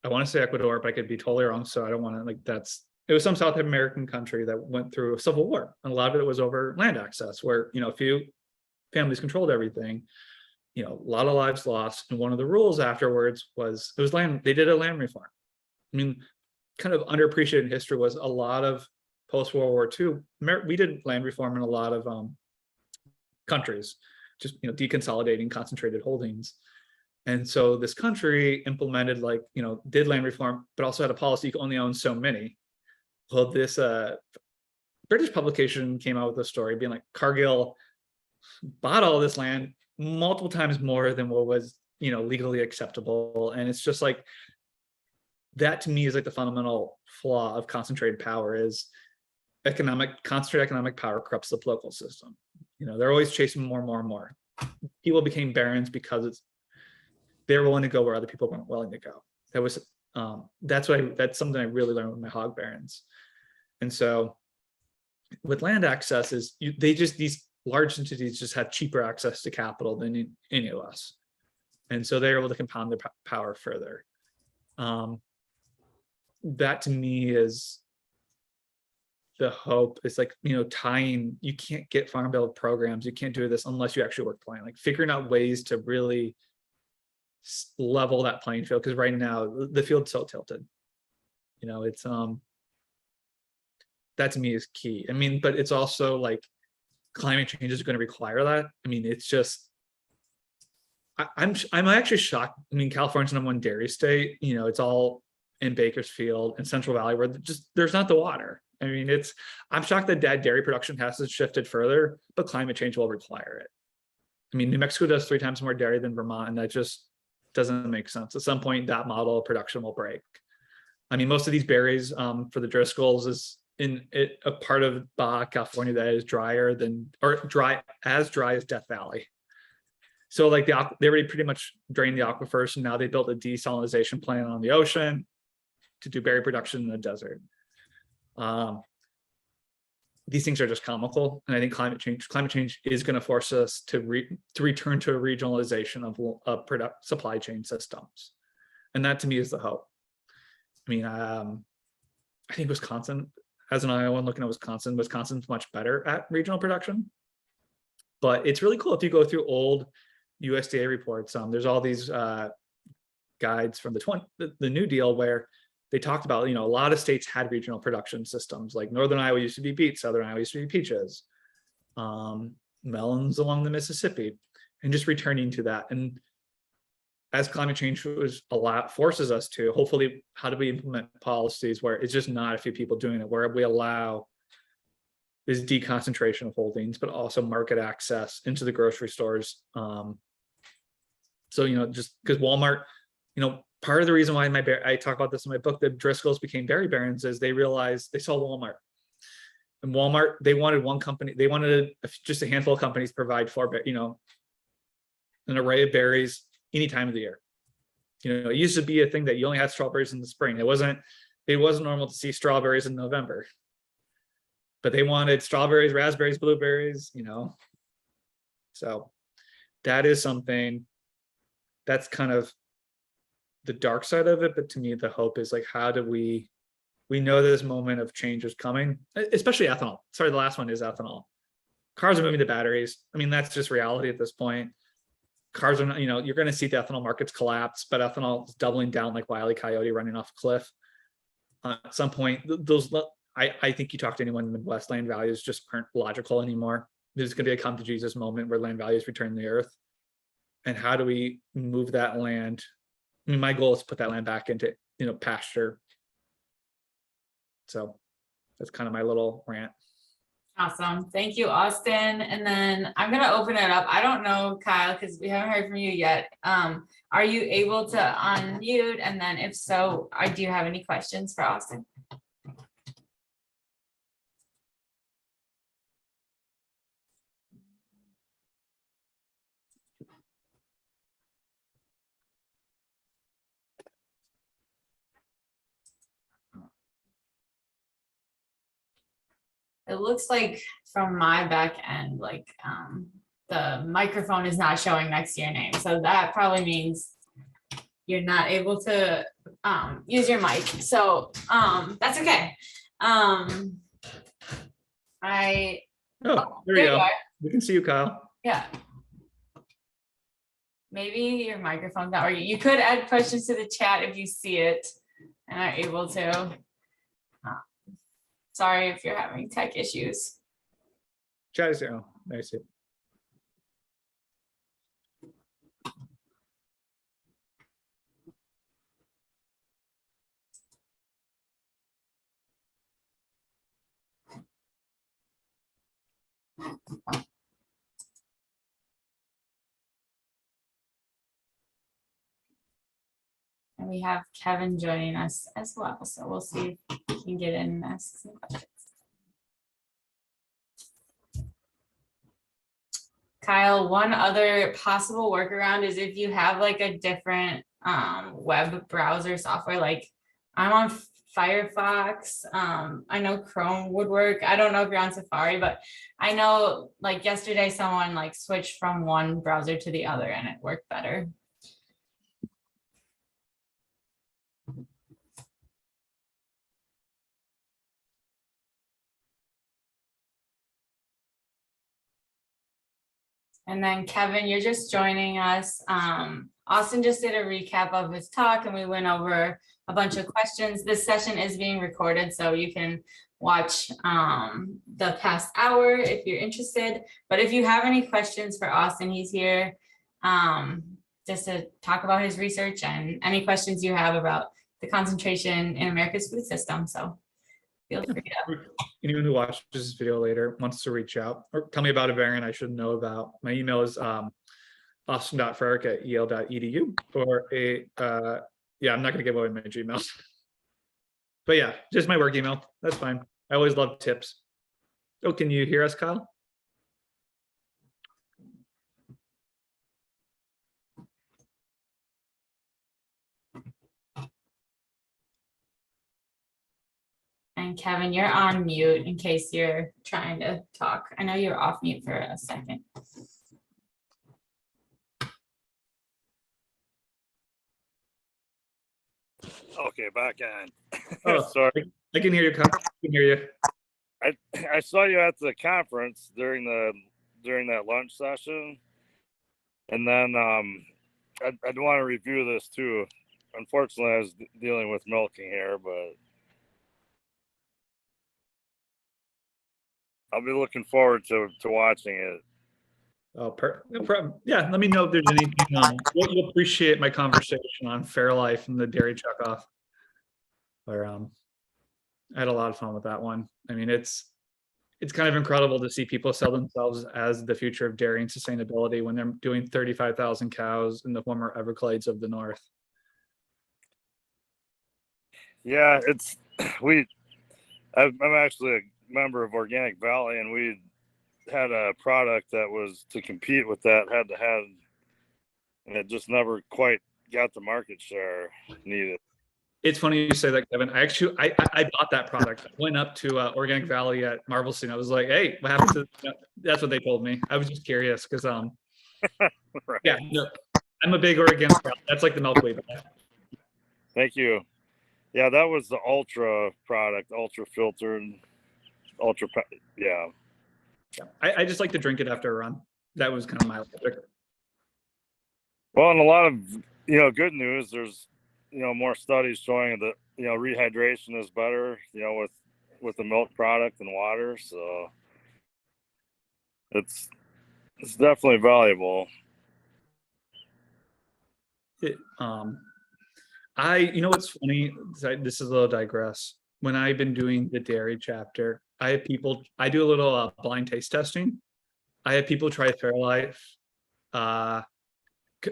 I want to say Ecuador, but I could be totally wrong. So I don't want to it was some South American country that went through a civil war. And a lot of it was over land access, where, a few families controlled everything, a lot of lives lost. And one of the rules afterwards was it was land. They did a land reform. I mean, kind of underappreciated in history was a lot of post-World War II, we did land reform in a lot of countries, just deconsolidating concentrated holdings. And so this country implemented did land reform, but also had a policy you could only own so many. Well, this British publication came out with a story being like Cargill bought all this land multiple times more than what was legally acceptable. And it's just like that to me is like the fundamental flaw of concentrated power is concentrated economic power corrupts the political system. They're always chasing more and more and more. People became barons because they're willing to go where other people weren't willing to go. That's something I really learned with my hog barons. And so with land access is these large entities just have cheaper access to capital than any of us. And so they're able to compound their power further. That to me is the hope. It's like, tying, you can't get farm bill programs. You can't do this unless you actually work the land, like figuring out ways to really level that playing field. Because right now the field's so tilted, it's, that to me is key. I mean, but it's also like climate change is going to require that. I mean, it's just, I'm actually shocked. I mean, California's number one dairy state, it's all in Bakersfield and Central Valley where there's not the water. I mean, I'm shocked that dairy production hasn't shifted further, but climate change will require it. I mean, New Mexico does 3 times more dairy than Vermont, and that just doesn't make sense. At some point, that model of production will break. I mean, most of these berries for the Driscolls is a part of Baja California that is as dry as Death Valley. So like they already pretty much drained the aquifers, and now they built a desalinization plant on the ocean to do berry production in the desert. These things are just comical, and I think climate change is going to force us to return to a regionalization of supply chain systems, and that to me is the hope. I mean, I think Wisconsin, as an Iowan looking at Wisconsin's much better at regional production, but it's really cool if you go through old USDA reports. There's all these guides from the New Deal where they talked about, a lot of states had regional production systems. Like Northern Iowa used to be beets, Southern Iowa used to be peaches, melons along the Mississippi, and just returning to that. And as climate change forces us to, hopefully, how do we implement policies where it's just not a few people doing it, where we allow this deconcentration of holdings, but also market access into the grocery stores. So, just because Walmart, part of the reason why I talk about this in my book, the Driscolls became dairy barons, is they realized they saw Walmart. And Walmart, they wanted one company, they wanted just a handful of companies provide for, an array of berries any time of the year. It used to be a thing that you only had strawberries in the spring. It wasn't normal to see strawberries in November. But they wanted strawberries, raspberries, blueberries, So that is something that's kind of the dark side of it. But to me, the hope is like, how do we know this moment of change is coming, especially ethanol. Sorry, the last one is ethanol. Cars are moving to batteries. I mean, that's just reality at this point. Cars are not, you're going to see the ethanol markets collapse, but ethanol is doubling down like Wile E. Coyote running off a cliff. At some point, I think you talk to anyone in the Midwest, land values just aren't logical anymore. There's going to be a come to Jesus moment where land values return to the earth. And how do we move that land? I mean, my goal is to put that land back into, pasture. So that's kind of my little rant. Awesome. Thank you, Austin. And then I'm going to open it up. I don't know, Kyle, because we haven't heard from you yet. Are you able to unmute? And then if so, do you have any questions for Austin? It looks like from my back end, like the microphone is not showing next to your name. So that probably means you're not able to use your mic. So that's okay. There we go. We can see you, Kyle. Yeah. Maybe your microphone's not working. You could add questions to the chat if you see it and are able to. Sorry if you're having tech issues. Chat is there. I see. And we have Kevin joining us as well. So we'll see if we can get in and ask some questions. Kyle, one other possible workaround is if you have like a different web browser software, like I'm on Firefox. I know Chrome would work. I don't know if you're on Safari, but I know like yesterday someone like switched from one browser to the other and it worked better. And then Kevin, you're just joining us. Austin just did a recap of his talk and we went over a bunch of questions. This session is being recorded, so you can watch the past hour if you're interested. But if you have any questions for Austin, he's here just to talk about his research and any questions you have about the concentration in America's food system. So feel free to. Anyone who watches this video later wants to reach out or tell me about a variant I should know about. My email is austin.frerick@yale.edu or I'm not going to give away my Gmail. But yeah, just my work email. That's fine. I always love tips. Oh, can you hear us, Kyle? And Kevin, you're on mute in case you're trying to talk. I know you're off mute for a second. Okay, back on. Oh, sorry. I can hear you, Kyle. I can hear you. I saw you at the conference during that lunch session, And then I'd want to review this too. Unfortunately, I was dealing with milking here, but I'll be looking forward to watching it. Oh, no problem. Yeah, let me know if there's anything. You'll appreciate my conversation on Fairlife and the dairy checkoff. Or I had a lot of fun with that one. I mean, it's kind of incredible to see people sell themselves as the future of dairy and sustainability when they're doing 35,000 cows in the former Everglades of the North. Yeah, I'm actually a member of Organic Valley, and we had a product that was to compete with that head to head, and it just never quite got the market share needed. It's funny you say that, Kevin. I bought that product. I went up to Organic Valley at Marble Scene. I was like, hey, what happened to that's what they told me. I was just curious because Right. yeah, no, I'm a big Oregon. That's like the milkweed. Thank you. Yeah, that was the ultra product, ultra filtered, ultra. Yeah. I just like to drink it after a run. That was kind of my logic. Well, and a lot of good news. There's more studies showing that rehydration is better with the milk product and water. So it's definitely valuable. What's funny? This is a little digress. When I've been doing the dairy chapter, I have people. I do a little blind taste testing. I have people try Fairlife,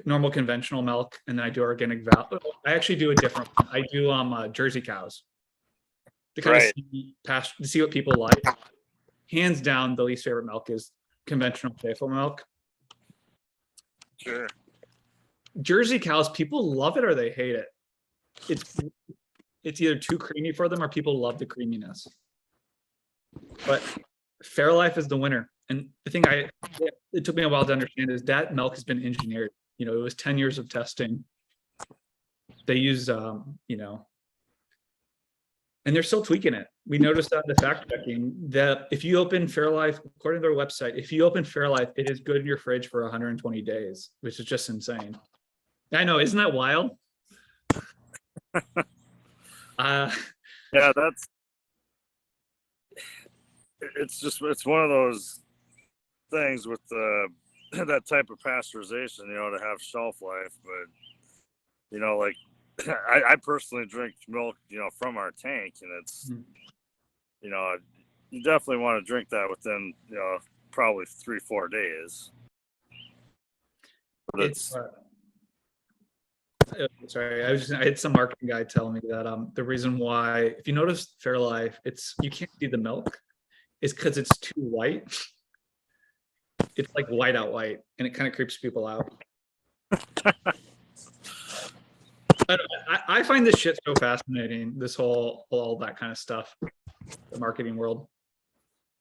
normal conventional milk, and then I do Organic Valley. I actually do a different one. I do Jersey cows to kind of see what people like. Hands down, the least favorite milk is conventional faithful milk. Sure. Jersey cows, people love it or they hate it. It's either too creamy for them or people love the creaminess. But Fairlife is the winner. And the thing it took me a while to understand is that milk has been engineered. It was 10 years of testing. They use, and they're still tweaking it. We noticed that in the fact checking that if you open Fairlife, according to their website, if you open Fairlife, it is good in your fridge for 120 days, which is just insane. I know, isn't that wild? Yeah, it's one of those things with that type of pasteurization, to have shelf life. But like I personally drink milk, from our tank, and it's you definitely want to drink that within probably 3-4 days. But sorry, I had some marketing guy telling me that the reason why, if you notice Fairlife, you can't see the milk, is because it's too white. It's like white out white, and it kind of creeps people out. I find this shit so fascinating. This all that kind of stuff, the marketing world.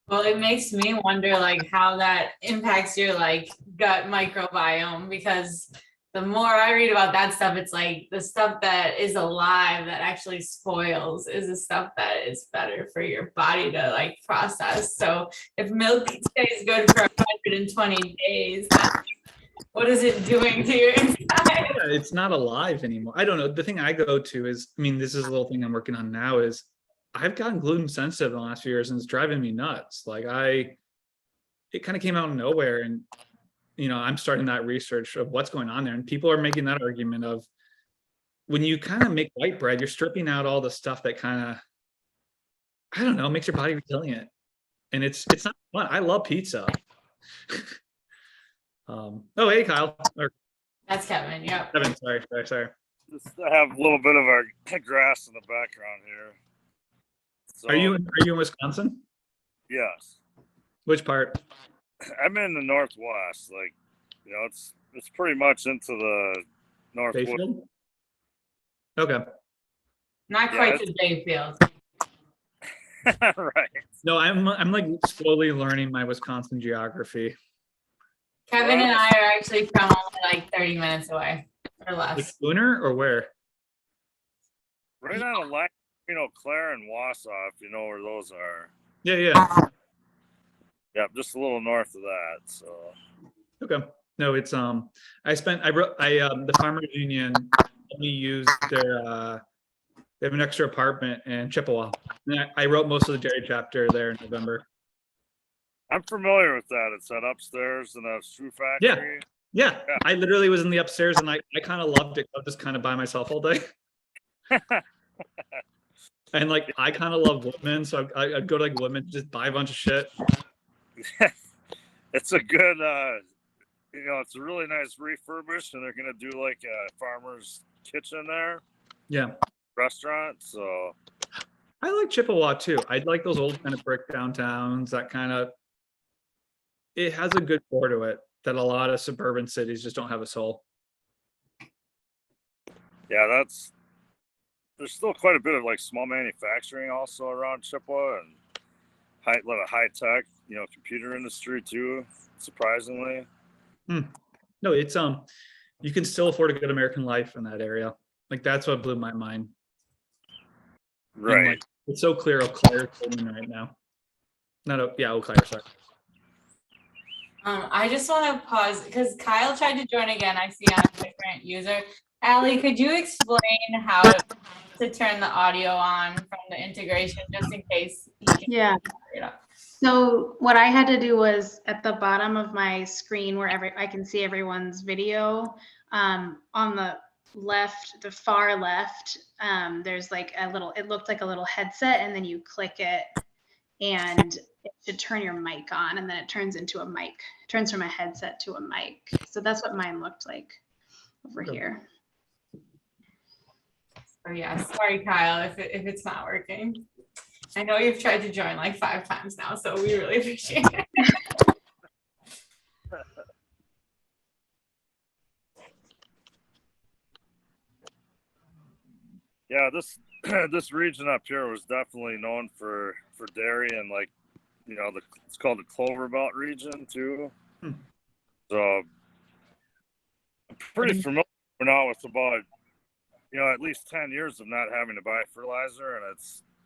Well, it makes me wonder how that impacts your gut microbiome, because the more I read about that stuff, it's the stuff that is alive that actually spoils is the stuff that is better for your body to process. So if milk stays good for 120 days, what is it doing to your inside? Yeah, it's not alive anymore. I don't know. The thing I go to is, this is a little thing I'm working on now, is I've gotten gluten sensitive in the last few years, and it's driving me nuts. It kind of came out of nowhere, and I'm starting that research of what's going on there, and people are making that argument of when you kind of make white bread, you're stripping out all the stuff that kind of, I don't know, makes your body resilient, and it's not fun. I love pizza. Oh, hey, Kyle. That's Kevin. Yep. Kevin, sorry. Just have a little bit of our grass in the background here. So, Are you in Wisconsin? Yes. Which part? I'm in the Northwest. It's pretty much into the Northwest. Bayfield? Okay. Not quite to Bayfield. Right. No, I'm slowly learning my Wisconsin geography. Kevin and I are actually from only 30 minutes away or less. Spooner or where? Right on the line, Clare and Wausau, if you know where those are. Yeah. Yeah, just a little north of that. So. Okay. No, it's the Farmers Union let me use their they have an extra apartment in Chippewa. And I wrote most of the dairy chapter there in November. I'm familiar with that. It's that upstairs in the shoe factory. Yeah. I literally was in the upstairs and I kind of loved it. I was just kind of by myself all day. And like I kind of love Woodman, so I'd go to like Woodman, just buy a bunch of shit. It's a good it's a really nice refurbish, and they're gonna do like a farmer's kitchen there. Yeah. Restaurant. So I like Chippewa too. I like those old kind of brick downtowns, that kind of, it has a good core to it that a lot of suburban cities just don't have a soul. Yeah, there's still quite a bit of like small manufacturing also around Chippewa, and a lot of high tech, computer industry too, surprisingly. No, it's you can still afford a good American life in that area. Like that's what blew my mind. Right. Like, it's so clear Eau Claire right now. Eau Claire, sorry. I just want to pause because Kyle tried to join again. I see on a different user. Allie, could you explain how to turn the audio on from the integration, just in case he can Yeah. it up? So what I had to do was at the bottom of my screen where I can see everyone's video, on the left, the far left, there's like it looked like a little headset, and then you click it and it should turn your mic on, and then it turns into a mic. It turns from a headset to a mic. So that's what mine looked like over here. Oh yeah, sorry Kyle if it's not working. I know you've tried to join like 5 times now, so we really appreciate it. Yeah, this region up here was definitely known for dairy, and like it's called the Clover Belt region too. So I'm pretty familiar now with about at least 10 years of not having to buy fertilizer, and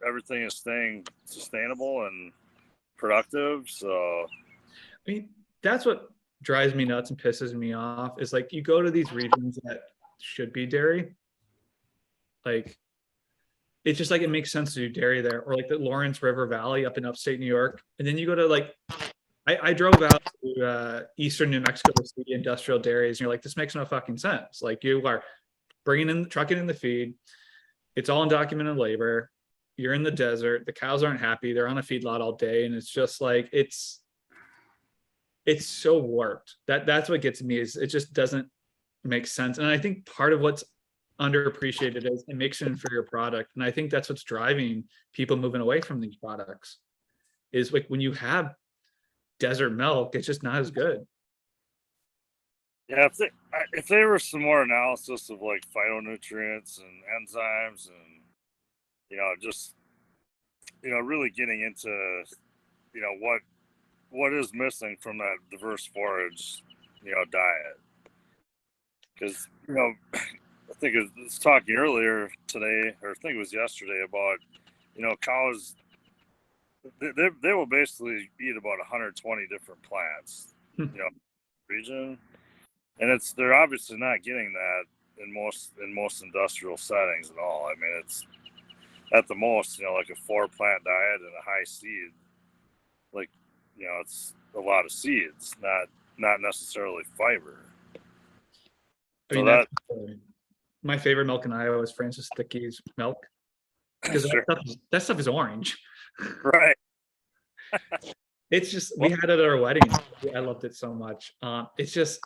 everything is staying sustainable and productive. So I mean, that's what drives me nuts and pisses me off is like you go to these regions that should be dairy. Like it's just like it makes sense to do dairy there, or like the Lawrence River Valley up in upstate New York. And then you go to like I drove out to eastern New Mexico to see industrial dairies, and you're like, this makes no fucking sense. Like you are trucking in the feed. It's all undocumented labor. You're in the desert. The cows aren't happy. They're on a feedlot all day. And it's just like, it's so warped. That's what gets me is it just doesn't make sense. And I think part of what's underappreciated is it makes an inferior product. And I think that's what's driving people moving away from these products is like when you have desert milk, it's just not as good. Yeah, if there were some more analysis of like phytonutrients and enzymes and just really getting into what is missing from that diverse forage diet, because I think I was talking earlier today, or I think it was yesterday, about cows. They will basically eat about 120 different plants, region. And they're obviously not getting that in most industrial settings at all. I mean, it's at the most, like a 4-plant diet and a high seed. Like, it's a lot of seeds, not necessarily fiber. I mean, my favorite milk in Iowa is Francis Thickey's milk because Sure. that stuff is orange. Right. It's just we had it at our wedding. I loved it so much. It's just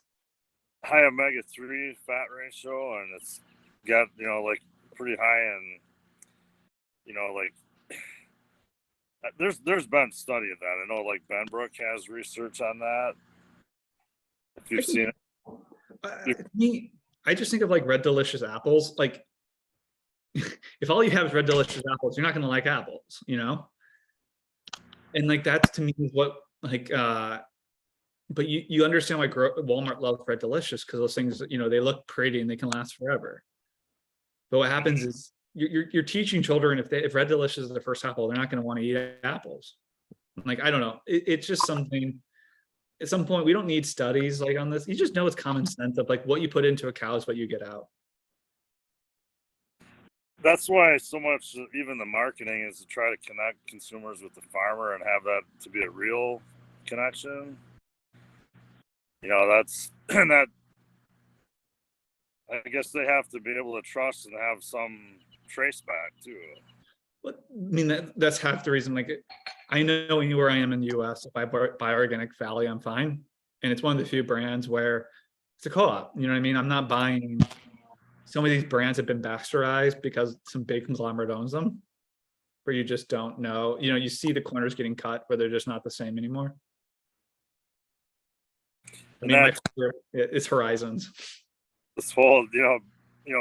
high omega-3 fat ratio, and it's got like pretty high in like there's been study of that. I know like Benbrook has research on that, if you've seen it. I just think of like Red Delicious apples. Like if all you have is Red Delicious apples, you're not gonna like apples, and like that's to me is what like but you understand why Walmart loves Red Delicious, because those things, they look pretty and they can last forever. But what happens is you're teaching children if Red Delicious is their first apple, they're not going to want to eat apples. Like I don't know, it's just something at some point we don't need studies like on this. You just know it's common sense of like what you put into a cow is what you get out. That's why so much, even the marketing, is to try to connect consumers with the farmer and have that to be a real connection. You know, that's and that. I guess they have to be able to trust and have some trace back too. But I mean, that's half the reason. Like, I know where I am in the US, if I buy organic Valley, I'm fine. And it's one of the few brands where it's a co-op. You know what I mean? I'm not buying. Some of these brands have been bastardized because some big conglomerate owns them, where you just don't know. You know, you see the corners getting cut where they're just not the same anymore. I mean, my favorite is Horizons. This whole,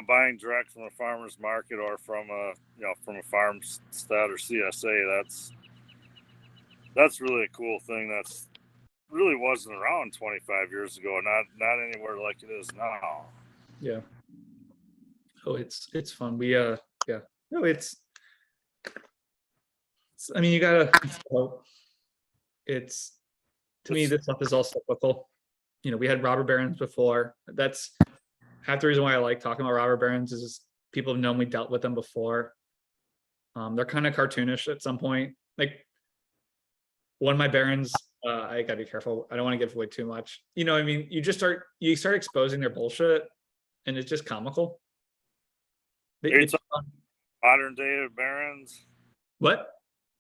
buying direct from a farmer's market or from a farmstead or CSA, that's really a cool thing. That's really wasn't around 25 years ago. Not anywhere like it is now. Yeah. Oh, it's fun. We yeah. No, it's I mean, you gotta it's to me, this stuff is all cyclical. You know, we had robber barons before. That's half the reason why I like talking about robber barons is people have known we dealt with them before. They're kind of cartoonish at some point. Like one of my barons, I gotta be careful. I don't want to give away too much. You know, I mean, you start exposing their bullshit, and it's just comical. It's modern day barons. What?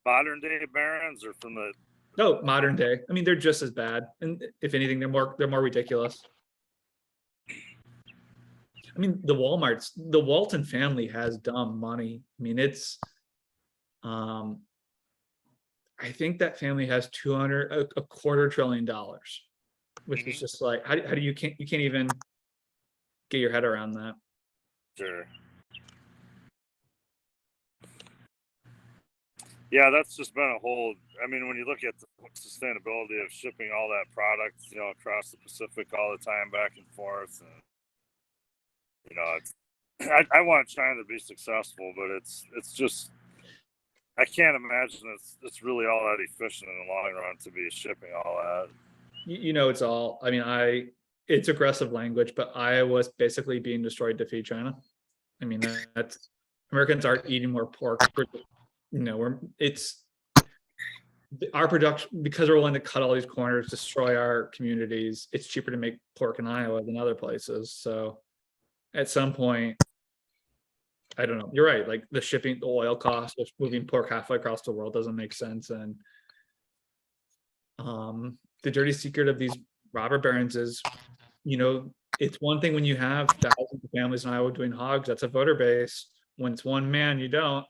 Modern day barons, or from the? No, modern day. I mean, they're just as bad, and if anything, they're more ridiculous. I mean, the Walton family has dumb money. I mean, it's, I think that family has a $250 billion, which is just like, how do you can't even get your head around that. Sure. Yeah, that's just been a whole. I mean, when you look at the sustainability of shipping all that product, across the Pacific all the time, back and forth, and I want China to be successful, but it's just I can't imagine it's really all that efficient in the long run to be shipping all that. It's all. I mean, it's aggressive language, but Iowa's basically being destroyed to feed China. I mean, that's Americans aren't eating more pork. It's our production, because we're willing to cut all these corners, destroy our communities. It's cheaper to make pork in Iowa than other places. So at some point, I don't know. You're right. Like the shipping, the oil cost of moving pork halfway across the world doesn't make sense. And the dirty secret of these robber barons is, it's one thing when you have thousands of families in Iowa doing hogs, that's a voter base. When it's one man, you don't.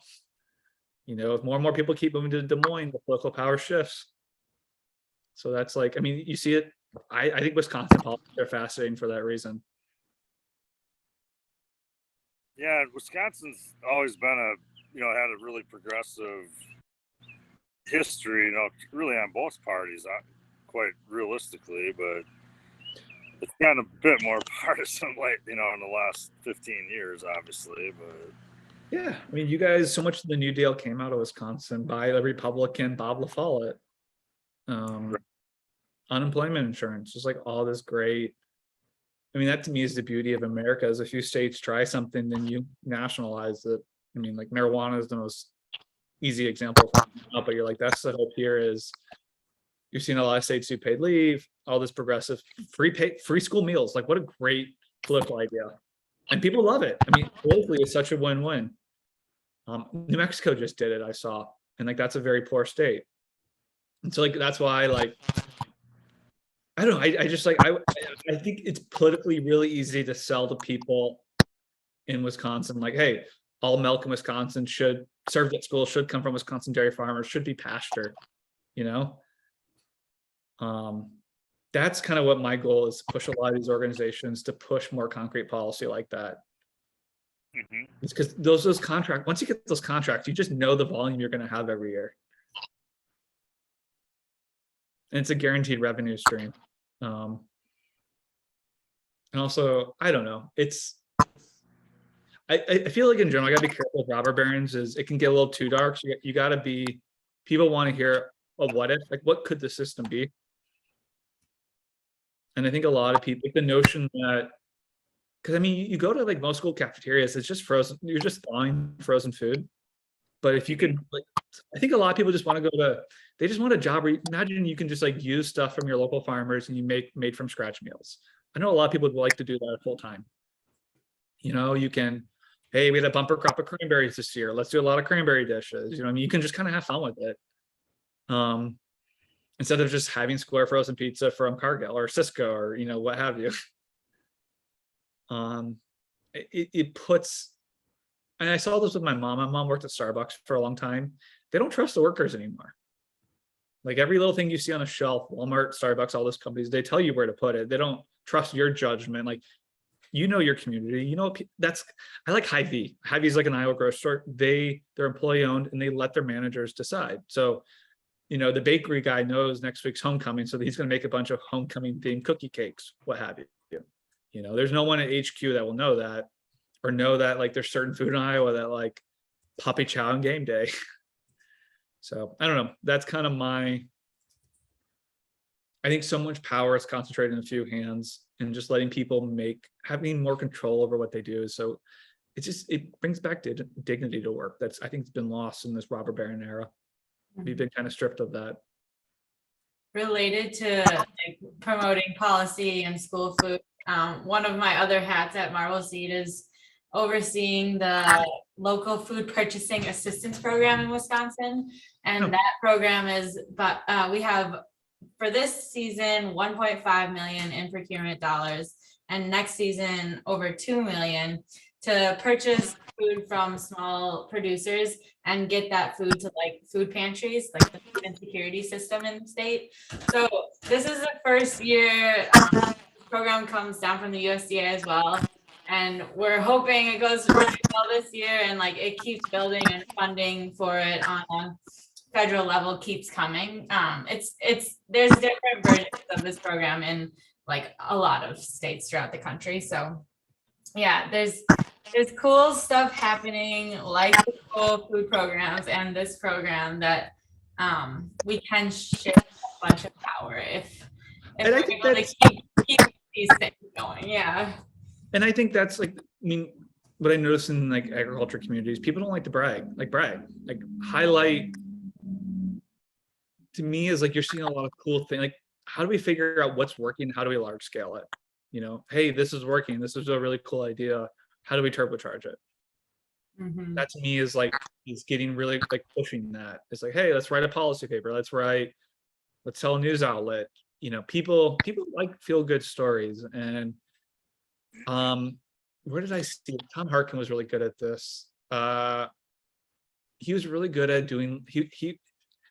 If more and more people keep moving to Des Moines, the political power shifts. So that's like, I mean, you see it. I think Wisconsin politics are fascinating for that reason. Yeah, Wisconsin's always been had a really progressive history, really on both parties, quite realistically, but it's gotten a bit more partisan in the last 15 years, obviously, but. Yeah, I mean, you guys, so much of the New Deal came out of Wisconsin by the Republican Bob LaFollette. Unemployment insurance, just like all this great. I mean, that to me is the beauty of America, is a few states try something, then you nationalize it. I mean, like marijuana is the most easy example, but you're like, that's the hope here is you're seeing a lot of states do paid leave, all this progressive free school meals. Like what a great political idea. And people love it. I mean, politically, it's such a win-win. New Mexico just did it, I saw. And like, that's a very poor state. And so like, that's why I don't know. I just like, I think it's politically really easy to sell to people in Wisconsin. Like, hey, all milk in Wisconsin served at school should come from Wisconsin dairy farmers, should be pasture, that's kind of what my goal is, to push a lot of these organizations to push more concrete policy like that. Mm-hmm. It's because those contracts, once you get those contracts, you just know the volume you're going to have every year. And it's a guaranteed revenue stream. And also, I don't know, I feel like in general, I gotta be careful with robber barons, is it can get a little too dark. So you gotta be, people want to hear a what if, like what could the system be? And I think a lot of people, the notion that, because I mean, you go to like most school cafeterias, it's just frozen, you're just buying frozen food. But if you could, like, I think a lot of people just want to go to, they just want a job where imagine you can just like use stuff from your local farmers and you make made from scratch meals. I know a lot of people would like to do that full time. You know, you can, hey, we had a bumper crop of cranberries this year. Let's do a lot of cranberry dishes. You know, I mean, you can just kind of have fun with it. Instead of just having square frozen pizza from Cargill or Cisco or, you know, what have you. It puts, and I saw this with my mom. My mom worked at Starbucks for a long time. They don't trust the workers anymore. Like every little thing you see on a shelf, Walmart, Starbucks, all those companies, they tell you where to put it. They don't trust your judgment. Like, you know, your community, you know, that's, I like Hy-Vee. Hy-Vee is like an Iowa grocery store. They're employee owned and they let their managers decide. So, you know, the bakery guy knows next week's homecoming, so he's going to make a bunch of homecoming themed cookie cakes, what have you. You know, there's no one at HQ that will know that, or know that like there's certain food in Iowa that like Poppy Chow and game day. So I don't know. That's kind of I think so much power is concentrated in a few hands, and just letting people having more control over what they do. So it brings back dignity to work. That's, I think, it's been lost in this robber baron era. We've been kind of stripped of that. Related to like promoting policy and school food, one of my other hats at Marble Seed is overseeing the local food purchasing assistance program in Wisconsin. And that program is, but we have for this season 1.5 million in procurement dollars, and next season over 2 million to purchase food from small producers and get that food to like food pantries, like the food insecurity system in the state. So this is the first year program comes down from the USDA as well. And we're hoping it goes really well this year, and like it keeps building, and funding for it on a federal level keeps coming. There's different versions of this program in like a lot of states throughout the country. So yeah, there's cool stuff happening, like the cool food programs and this program that we can shift a bunch of power if we're able to keep these things going. Yeah. And I think that's like, I mean, what I notice in like agriculture communities, people don't like to brag, like highlight. To me is like, you're seeing a lot of cool things. Like, how do we figure out what's working? How do we large scale it? You know, hey, this is working. This is a really cool idea. How do we turbocharge it? Mm-hmm. That to me is like, is getting really like pushing that. It's like, hey, let's write a policy paper. Let's tell a news outlet. You know, people like feel good stories. And where did I see Tom Harkin was really good at this. He was really good at doing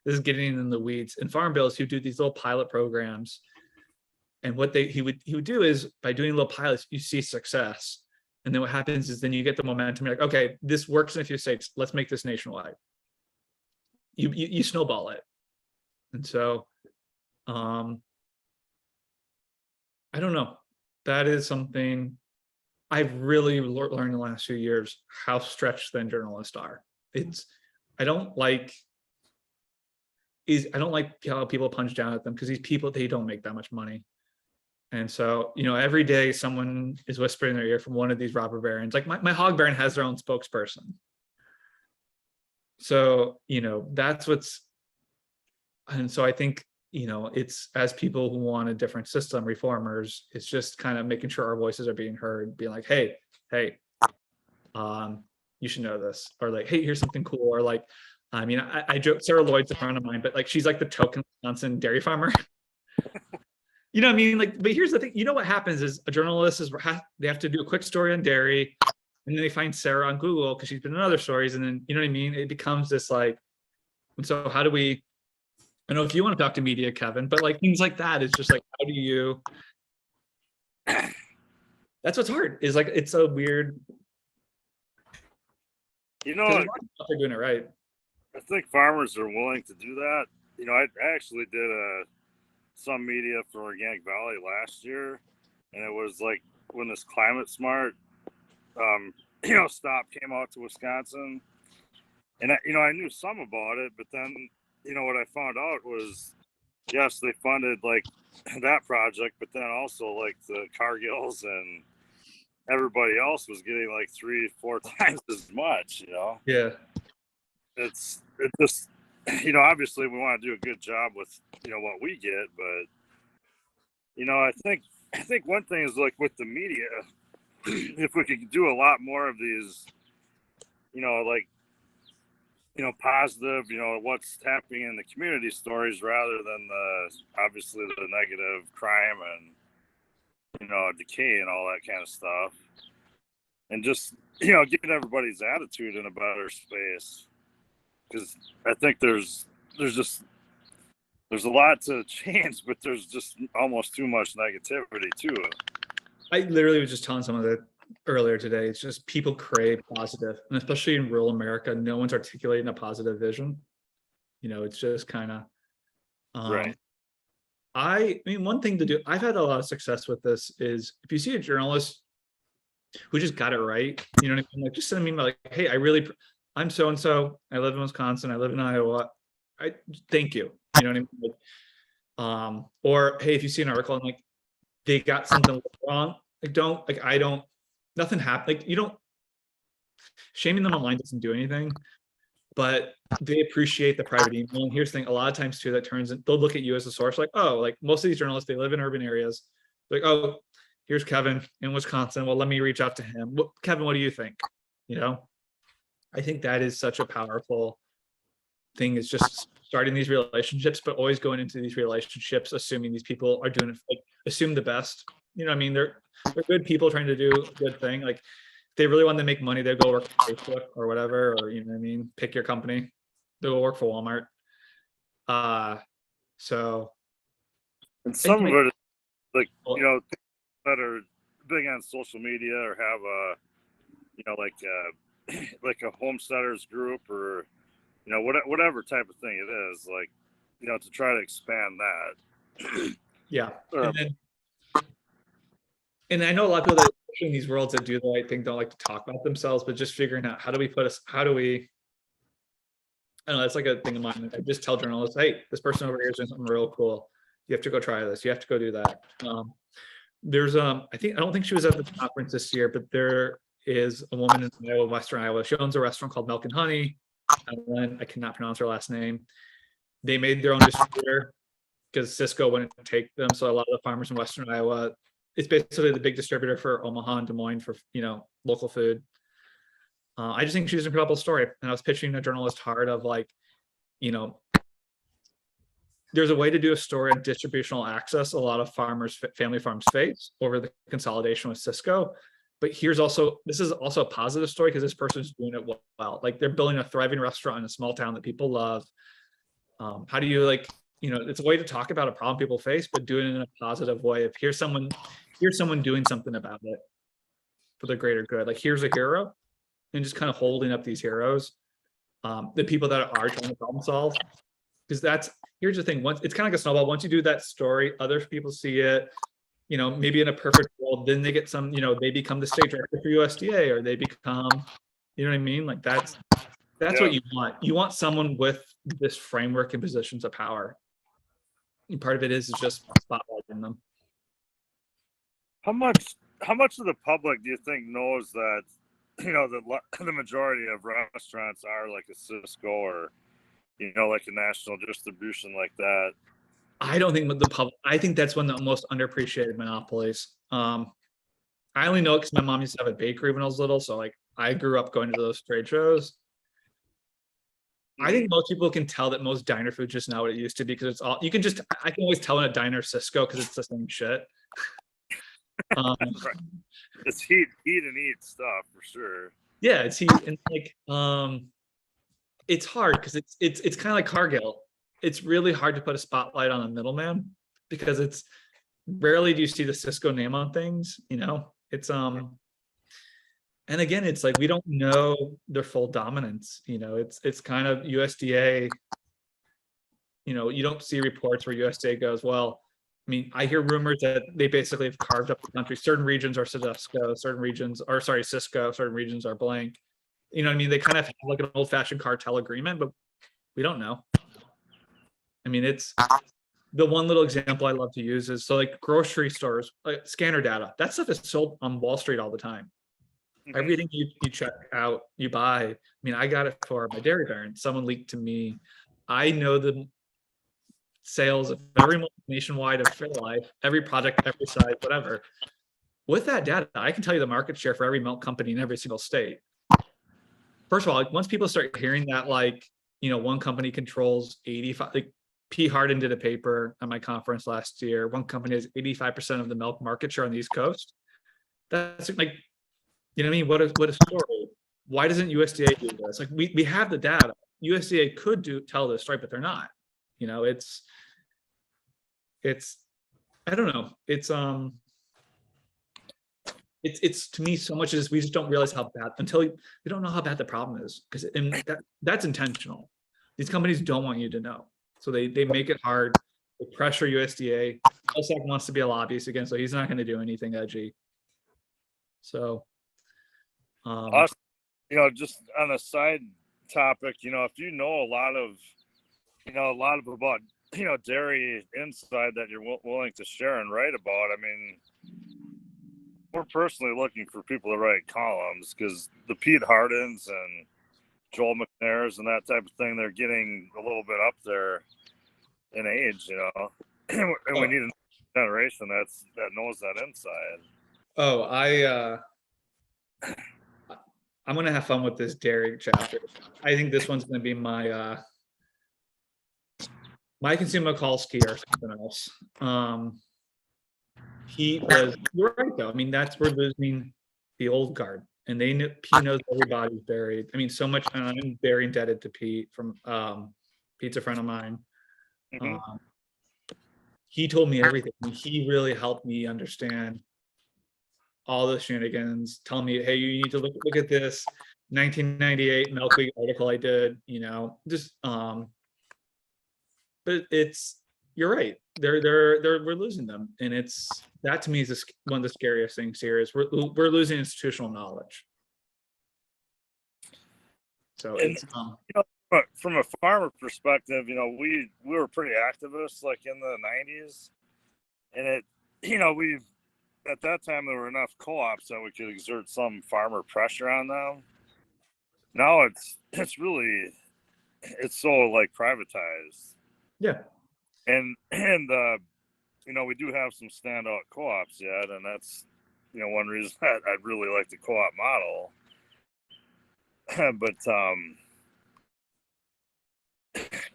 this is getting in the weeds. In farm bills, he would do these little pilot programs. And what he would do is, by doing little pilots, you see success. And then what happens is then you get the momentum. You're like, okay, this works in a few states. Let's make this nationwide. You snowball it. And so I don't know. That is something I've really learned in the last few years, how stretched thin journalists are. I don't like how people punch down at them, because these people, they don't make that much money. And so, you know, every day someone is whispering in their ear from one of these robber barons. Like my hog baron has their own spokesperson. So, you know, and so I think, you know, it's, as people who want a different system, reformers, it's just kind of making sure our voices are being heard, being like, hey, you should know this, or like, hey, here's something cool, or like, I mean, I joke, Sarah Lloyd's a friend of mine, but like, she's like the token Wisconsin dairy farmer. You know what I mean? Like, but here's the thing, you know what happens is a journalist they have to do a quick story on dairy, and then they find Sarah on Google because she's been in other stories, and then, you know what I mean? It becomes this like, and so how do we, I don't know if you want to talk to media, Kevin, but like things like that is just like, how do you, that's what's hard, is like, it's a weird, you know, they're doing it right. I think farmers are willing to do that. You know, I actually did some media for Organic Valley last year, and it was like when this Climate Smart, stop came out to Wisconsin, and I knew some about it, but then, you know, what I found out was, yes, they funded like that project, but then also like the Cargills and everybody else was getting like 3-4 times as much, you know. Yeah. It just, you know, obviously we want to do a good job with, you know, what we get, but you know, I think one thing is like with the media, if we could do a lot more of these, you know, like, you know, positive, you know, what's happening in the community stories rather than obviously the negative crime and, you know, decay and all that kind of stuff. And just, you know, get everybody's attitude in a better space. Because I think there's a lot to change, but there's just almost too much negativity to it. I literally was just telling someone that earlier today. It's just people crave positive, and especially in rural America, no one's articulating a positive vision. You know, it's just kind of Right. I mean, one thing to do, I've had a lot of success with this, is if you see a journalist who just got it right, you know what I mean? Like, just send me an email like, hey, I'm so and so, I live in Wisconsin, I live in Iowa. Thank you. You know what I mean? Like, or hey, if you see an article and like they got something wrong, like nothing happened. Like, you don't, shaming them online doesn't do anything, but they appreciate the private email. And here's the thing, a lot of times too, that turns in, they'll look at you as a source, like, oh, like most of these journalists, they live in urban areas. Like, oh, here's Kevin in Wisconsin. Well, let me reach out to him. Kevin, what do you think? You know, I think that is such a powerful thing, is just starting these relationships, but always going into these relationships assuming these people are doing it, like, assume the best. You know what I mean? They're good people trying to do a good thing. Like, if they really want to make money, they'll go work for Facebook or whatever, or, you know what I mean, pick your company. They'll go work for Walmart. So And some of it is like, well, you know, that are big on social media or have a, you know, like a homesteaders group or, you know, whatever type of thing it is, like, you know, to try to expand that. yeah. And I know a lot of people that in these worlds that do the right thing don't like to talk about themselves, but just figuring out how do we, I don't know, that's like a thing of mine. I just tell journalists, hey, this person over here is doing something real cool. You have to go try this. You have to go do that. There's I don't think she was at the conference this year, but there is a woman in Iowa, Western Iowa. She owns a restaurant called Milk and Honey. I cannot pronounce her last name. They made their own distributor because Cisco wouldn't take them. So a lot of the farmers in Western Iowa, it's basically the big distributor for Omaha and Des Moines for, you know, local food. I just think she's an incredible story. And I was pitching a journalist hard of like, you know, there's a way to do a story on distributional access a lot of farmers, family farms face over the consolidation with Cisco. But this is also a positive story because this person's doing it well. Like, they're building a thriving restaurant in a small town that people love. How do you, like, you know, it's a way to talk about a problem people face, but do it in a positive way. If here's someone doing something about it for the greater good, like here's a hero, and just kind of holding up these heroes, the people that are trying to problem solve. Because here's the thing, once it's kind of like a snowball, once you do that story, other people see it, you know, maybe in a perfect world, then they get some, you know, they become the state director for USDA, or they become, you know what I mean? Like that's what you want. You want someone with this framework and positions of power. And part of it is just spotlighting them. How much of the public do you think knows that, you know, the majority of restaurants are like a Cisco or, you know, like a national distribution like that? I don't think the public, I think that's one of the most underappreciated monopolies. I only know it because my mom used to have a bakery when I was little. So like, I grew up going to those trade shows. I think most people can tell that most diner food just not what it used to be, because it's all, I can always tell in a diner Cisco because it's the same shit. Right. It's heat and eat stuff for sure. Yeah, it's heat and like it's hard because it's kind of like Cargill. It's really hard to put a spotlight on a middleman because it's rarely do you see the Cisco name on things, you know. It's and again, it's like we don't know their full dominance, you know. It's kind of USDA, you know, you don't see reports where USDA goes, well, I mean, I hear rumors that they basically have carved up the country. Certain regions are Cisco, certain regions are blank. You know what I mean? They kind of have like an old-fashioned cartel agreement, but we don't know. I mean, the one little example I love to use is, so like grocery stores, like scanner data, that stuff is sold on Wall Street all the time. Mhm. Everything you check out, you buy. I mean, I got it for my dairy parent. Someone leaked to me. I know the sales of every month nationwide of Fairlife, every project, every size, whatever. With that data, I can tell you the market share for every milk company in every single state. First of all, once people start hearing that, like, you know, one company controls 85, like P. Hardin did a paper at my conference last year. One company has 85% of the milk market share on the East Coast. That's like, you know what I mean? What a story. Why doesn't USDA do this? Like, we have the data. USDA could tell this, right? But they're not. You know, it's I don't know. It's to me, so much as we just don't realize how bad until we don't know how bad the problem is, because that's intentional. These companies don't want you to know, so they make it hard. They pressure USDA. LSAC wants to be a lobbyist again, so he's not going to do anything edgy. So, Us, you know, just on a side topic, you know, if you know a lot of about, you know, dairy inside that you're willing to share and write about, I mean, we're personally looking for people to write columns, because the Pete Hardins and Joel McNairs and that type of thing, they're getting a little bit up there in age, you know, and we need a generation that knows that inside. oh, I'm gonna have fun with this dairy chapter. I think this one's gonna be my consumer Mikulski or something else. You're right though. I mean, we're losing the old guard, and Pete knows everybody's buried. I mean, so much. I'm very indebted to Pete. Pete's a friend of mine. Mm-hmm. He told me everything. He really helped me understand all the shenanigans, telling me, hey, you need to look at this 1998 Milk Week article I did, you know, just but you're right. We're losing them, and that to me is one of the scariest things here is we're losing institutional knowledge. So and, it's you know, but from a farmer perspective, you know, we were pretty activists like in the 90s, and it, you know, at that time there were enough co-ops that we could exert some farmer pressure on them. Now it's really so like privatized. Yeah. And you know, we do have some standout co-ops yet, and that's, you know, one reason that I'd really like the co-op model. But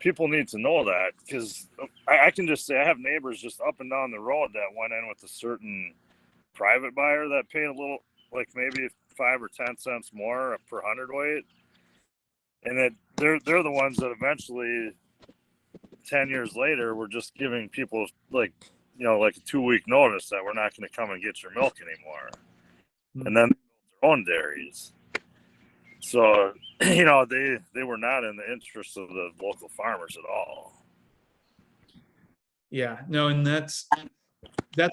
people need to know that, because I can just say I have neighbors just up and down the road that went in with a certain private buyer that paid a little, like maybe 5 or 10 cents more per hundredweight, and that they're the ones that eventually 10 years later were just giving people, like, you know, like a 2-week notice that we're not going to come and get your milk anymore. And then their own dairies. So, you know, they were not in the interest of the local farmers at all. Yeah, no, and that's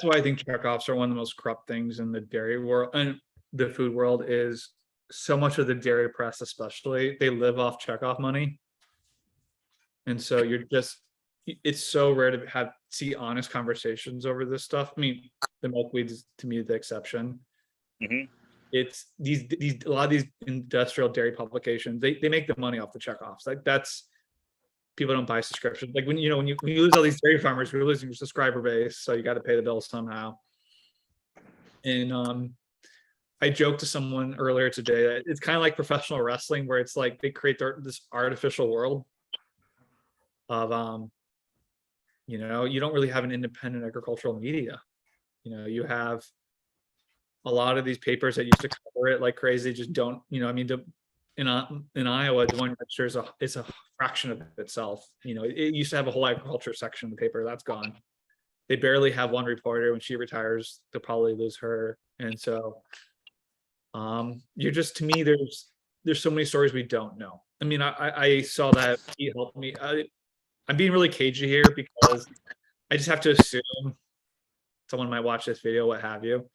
why I think checkoffs are one of the most corrupt things in the dairy world and the food world. Is so much of the dairy press, especially, they live off checkoff money. And so it's so rare to see honest conversations over this stuff. I mean, the milkweed is to me the exception. Mm-hmm. It's a lot of these industrial dairy publications, they make the money off the checkoffs. Like, that's, people don't buy subscriptions. Like, when you lose all these dairy farmers, you're losing your subscriber base, so you got to pay the bills somehow. And I joked to someone earlier today that it's kind of like professional wrestling, where it's like they create this artificial world of you know, you don't really have an independent agricultural media. You know, you have a lot of these papers that used to cover it like crazy just don't, you know, I mean, in Iowa, Des Moines Register is a fraction of itself. You know, it used to have a whole agriculture section of the paper. That's gone. They barely have one reporter. When she retires, they'll probably lose her. And so you're just, to me, there's so many stories we don't know. I mean, I saw that he helped me. I'm being really cagey here because I just have to assume someone might watch this video, what have you.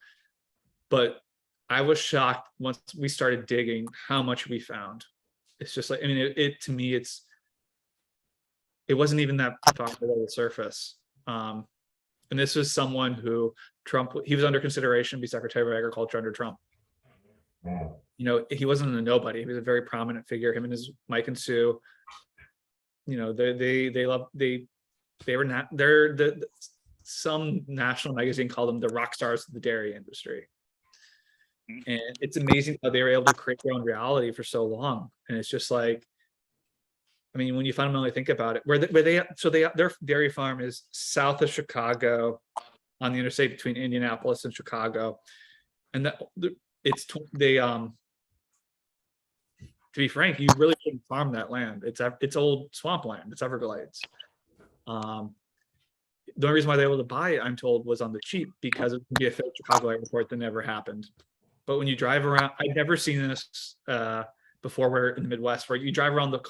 But I was shocked once we started digging how much we found. It's just like, I mean, to me, it wasn't even that far below the surface. And this was someone who he was under consideration to be Secretary of Agriculture under Trump. You know, he wasn't a nobody. He was a very prominent figure. Him and his Mike and Sue. You know, some national magazine called them the rock stars of the dairy industry. And it's amazing how they were able to create their own reality for so long. And it's just like, I mean, when you fundamentally think about it, their dairy farm is south of Chicago on the interstate between Indianapolis and Chicago. And to be frank, you really shouldn't farm that land. It's old swampland. It's Everglades. The only reason why they were able to buy it, I'm told, was on the cheap because it would be a failed Chicago airport that never happened. But when you drive around, I'd never seen this before. We're in the Midwest, where you drive around the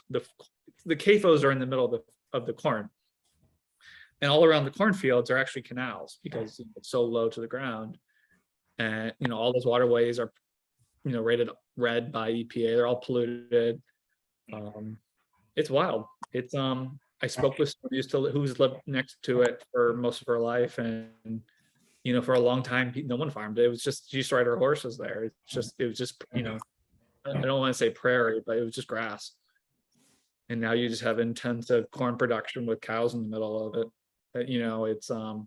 CAFOs are in the middle of the corn, and all around the cornfields are actually canals because it's so low to the ground, and you know all those waterways are, you know, rated red by EPA. They're all polluted. It's wild. It's I spoke with someone who's lived next to it for most of her life, and you know, for a long time, no one farmed it. It was just, she used to ride her horses there. It was just, you know, I don't want to say prairie, but it was just grass. And now you just have intensive corn production with cows in the middle of it. But, you know, it's a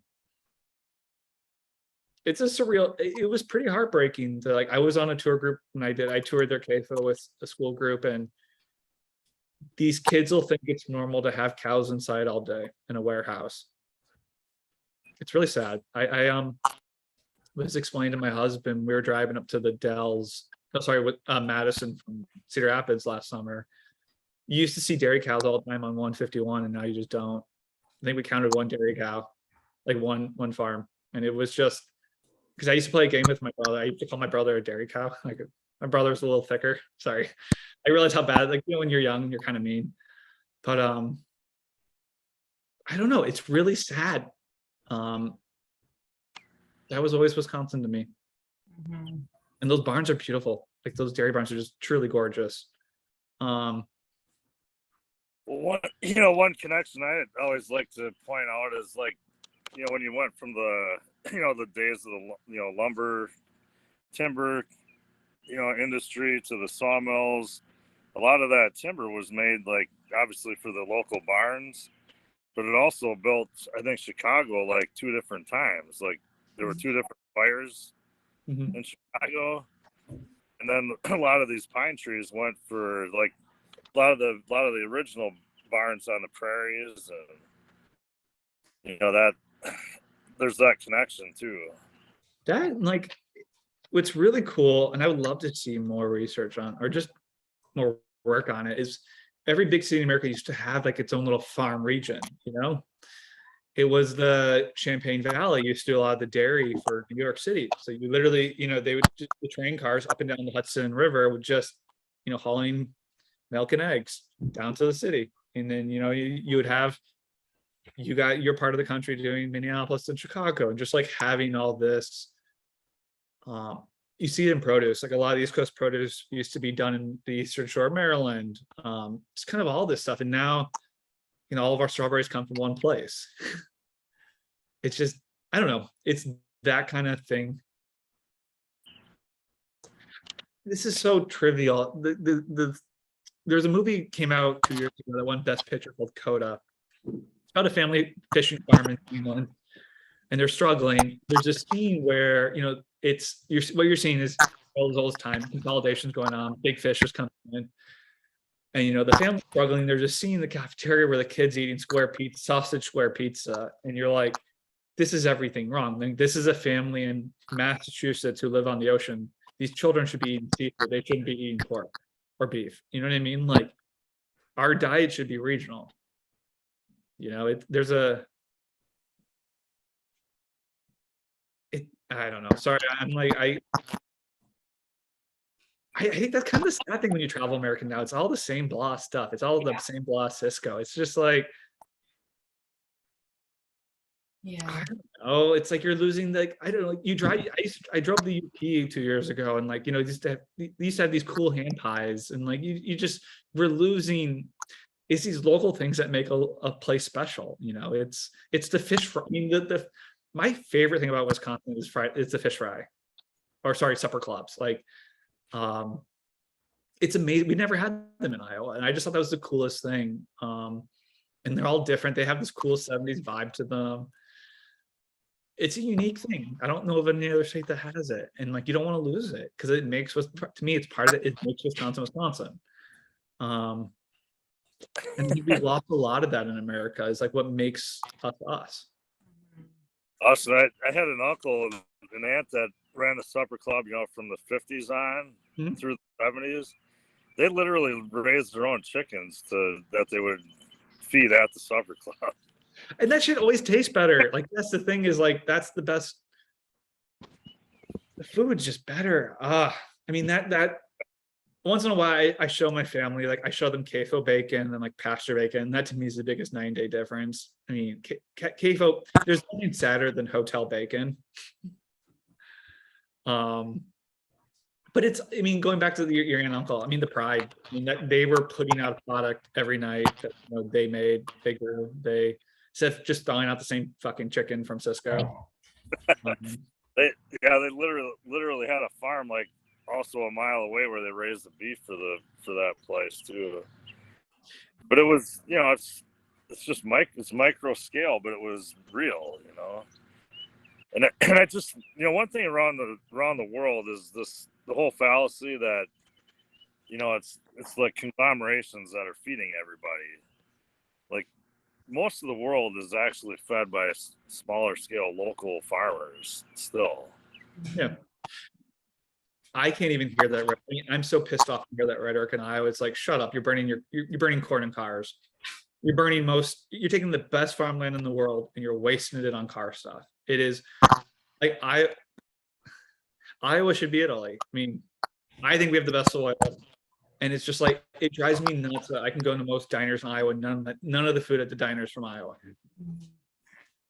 surreal, it was pretty heartbreaking to, like, I was on a tour group when I toured their CAFO with a school group, and these kids will think it's normal to have cows inside all day in a warehouse. It's really sad. I was explaining to my husband, we were driving up to the Dells, with Madison from Cedar Rapids last summer. You used to see dairy cows all the time on 151, and now you just don't. I think we counted one dairy cow, like one farm, and it was just because I used to play a game with my brother. I used to call my brother a dairy cow. Like, my brother's a little thicker. Sorry, I realize how bad. Like, you know, when you're young, you're kind of mean. But I don't know. It's really sad. That was always Wisconsin to me. Mhm. And those barns are beautiful. Like, those dairy barns are just truly gorgeous. Well, one connection I always like to point out is, like, you know, when you went from the, you know, the days of the, you know, lumber, timber, you know, industry to the sawmills, a lot of that timber was made, like, obviously for the local barns, but it also built, I think, Chicago, like, 2 different times. Like, there were 2 different fires in Chicago, and then a lot of these pine trees went for, like, a lot of the original barns on the prairies, and you know that there's that connection too. That, like, what's really cool, and I would love to see more research on, or just more work on it, is every big city in America used to have, like, its own little farm region. You know, it was the Champaign Valley used to do a lot of the dairy for New York City. So you literally, you know, they would just, the train cars up and down the Hudson River would just, you know, hauling milk and eggs down to the city. And then, you know, you would have, you got your part of the country doing Minneapolis and Chicago, and just like having all this, you see it in produce. Like, a lot of East Coast produce used to be done in the Eastern Shore of Maryland. It's kind of all this stuff. And now, you know, all of our strawberries come from one place. It's just, I don't know. It's that kind of thing. This is so trivial. There's a movie came out 2 years ago that won Best Picture called Coda. It's about a family fishing farm in England, and they're struggling. There's a scene where, you know, what you're seeing is all those time consolidation's going on, big fish is coming in, and you know the family's struggling. There's a scene in the cafeteria where the kids eating sausage square pizza, and you're like, this is everything wrong. Like, this is a family in Massachusetts who live on the ocean. These children should be eating seafood. They shouldn't be eating pork or beef. You know what I mean? Like, our diet should be regional. You know, I don't know. Sorry, I'm like, I think that's kind of the sad thing when you travel America now. It's all the same blah stuff. It's all the same blah Cisco. It's just like, Yeah. I don't know. It's like you're losing, like, I don't know. You drive. I drove the UP 2 years ago, and like, you know, they used to have these cool hand pies, and like we're losing. it's these local things that make a place special. You know, it's the fish fry. I mean, my favorite thing about Wisconsin is it's the fish fry, or sorry, supper clubs. Like, it's amazing. We never had them in Iowa, and I just thought that was the coolest thing. And they're all different. They have this cool 70s vibe to them. It's a unique thing. I don't know of any other state that has it, and like, you don't want to lose it because it makes to me, it's part of it. It makes Wisconsin. And we've lost a lot of that in America. Is like what makes us. Also, I had an uncle and an aunt that ran a supper club, you know, from the 50s on through the 70s. They literally raised their own chickens that they would feed at the supper club. And that shit always tastes better. Like, that's the thing, is like, that's the best. The food's just better. I mean, that once in a while I show my family, like I show them CAFO bacon and like pasture bacon. That to me is the biggest 9-day difference. I mean, CAFO, there's nothing sadder than hotel bacon. But it's, I mean, going back to your aunt and uncle, I mean, the pride, I mean, that they were putting out a product every night that, you know, they made, they grew, they instead of just buying out the same fucking chicken from Cisco. They literally had a farm like also a mile away where they raised the beef for that place too. But it was, you know, it's just micro scale, but it was real, you know. And I just, you know, one thing around the world is the whole fallacy that, you know, it's like conglomerations that are feeding everybody. Like, most of the world is actually fed by smaller scale local farmers still. Yeah. I can't even hear that. I mean, I'm so pissed off to hear that rhetoric in Iowa. It's like, shut up! You're burning you're burning corn in cars. You're you're taking the best farmland in the world and you're wasting it on car stuff. It is like, Iowa should be Italy. I mean, I think we have the best soil, and it's just like, it drives me nuts that I can go into most diners in Iowa. None of the food at the diners from Iowa.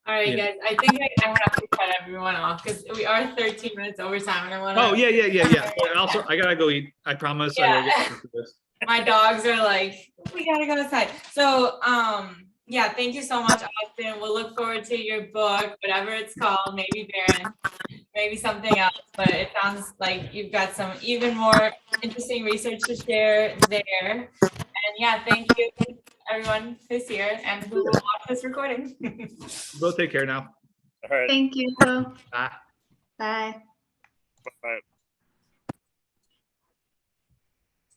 All right, guys. I think I have to cut everyone off because we are 13 minutes over time, and I want to. Oh yeah. And also, I gotta go eat. I promise. Yeah. I will get to this. My dogs are like, we gotta go outside. So, yeah, thank you so much, Austin. We'll look forward to your book, whatever it's called. Maybe Baron, maybe something else. But it sounds like you've got some even more interesting research to share there. And yeah, thank you, everyone who's here and who will watch this recording. Both take care now. All right. Thank you. Bye. Bye. Bye.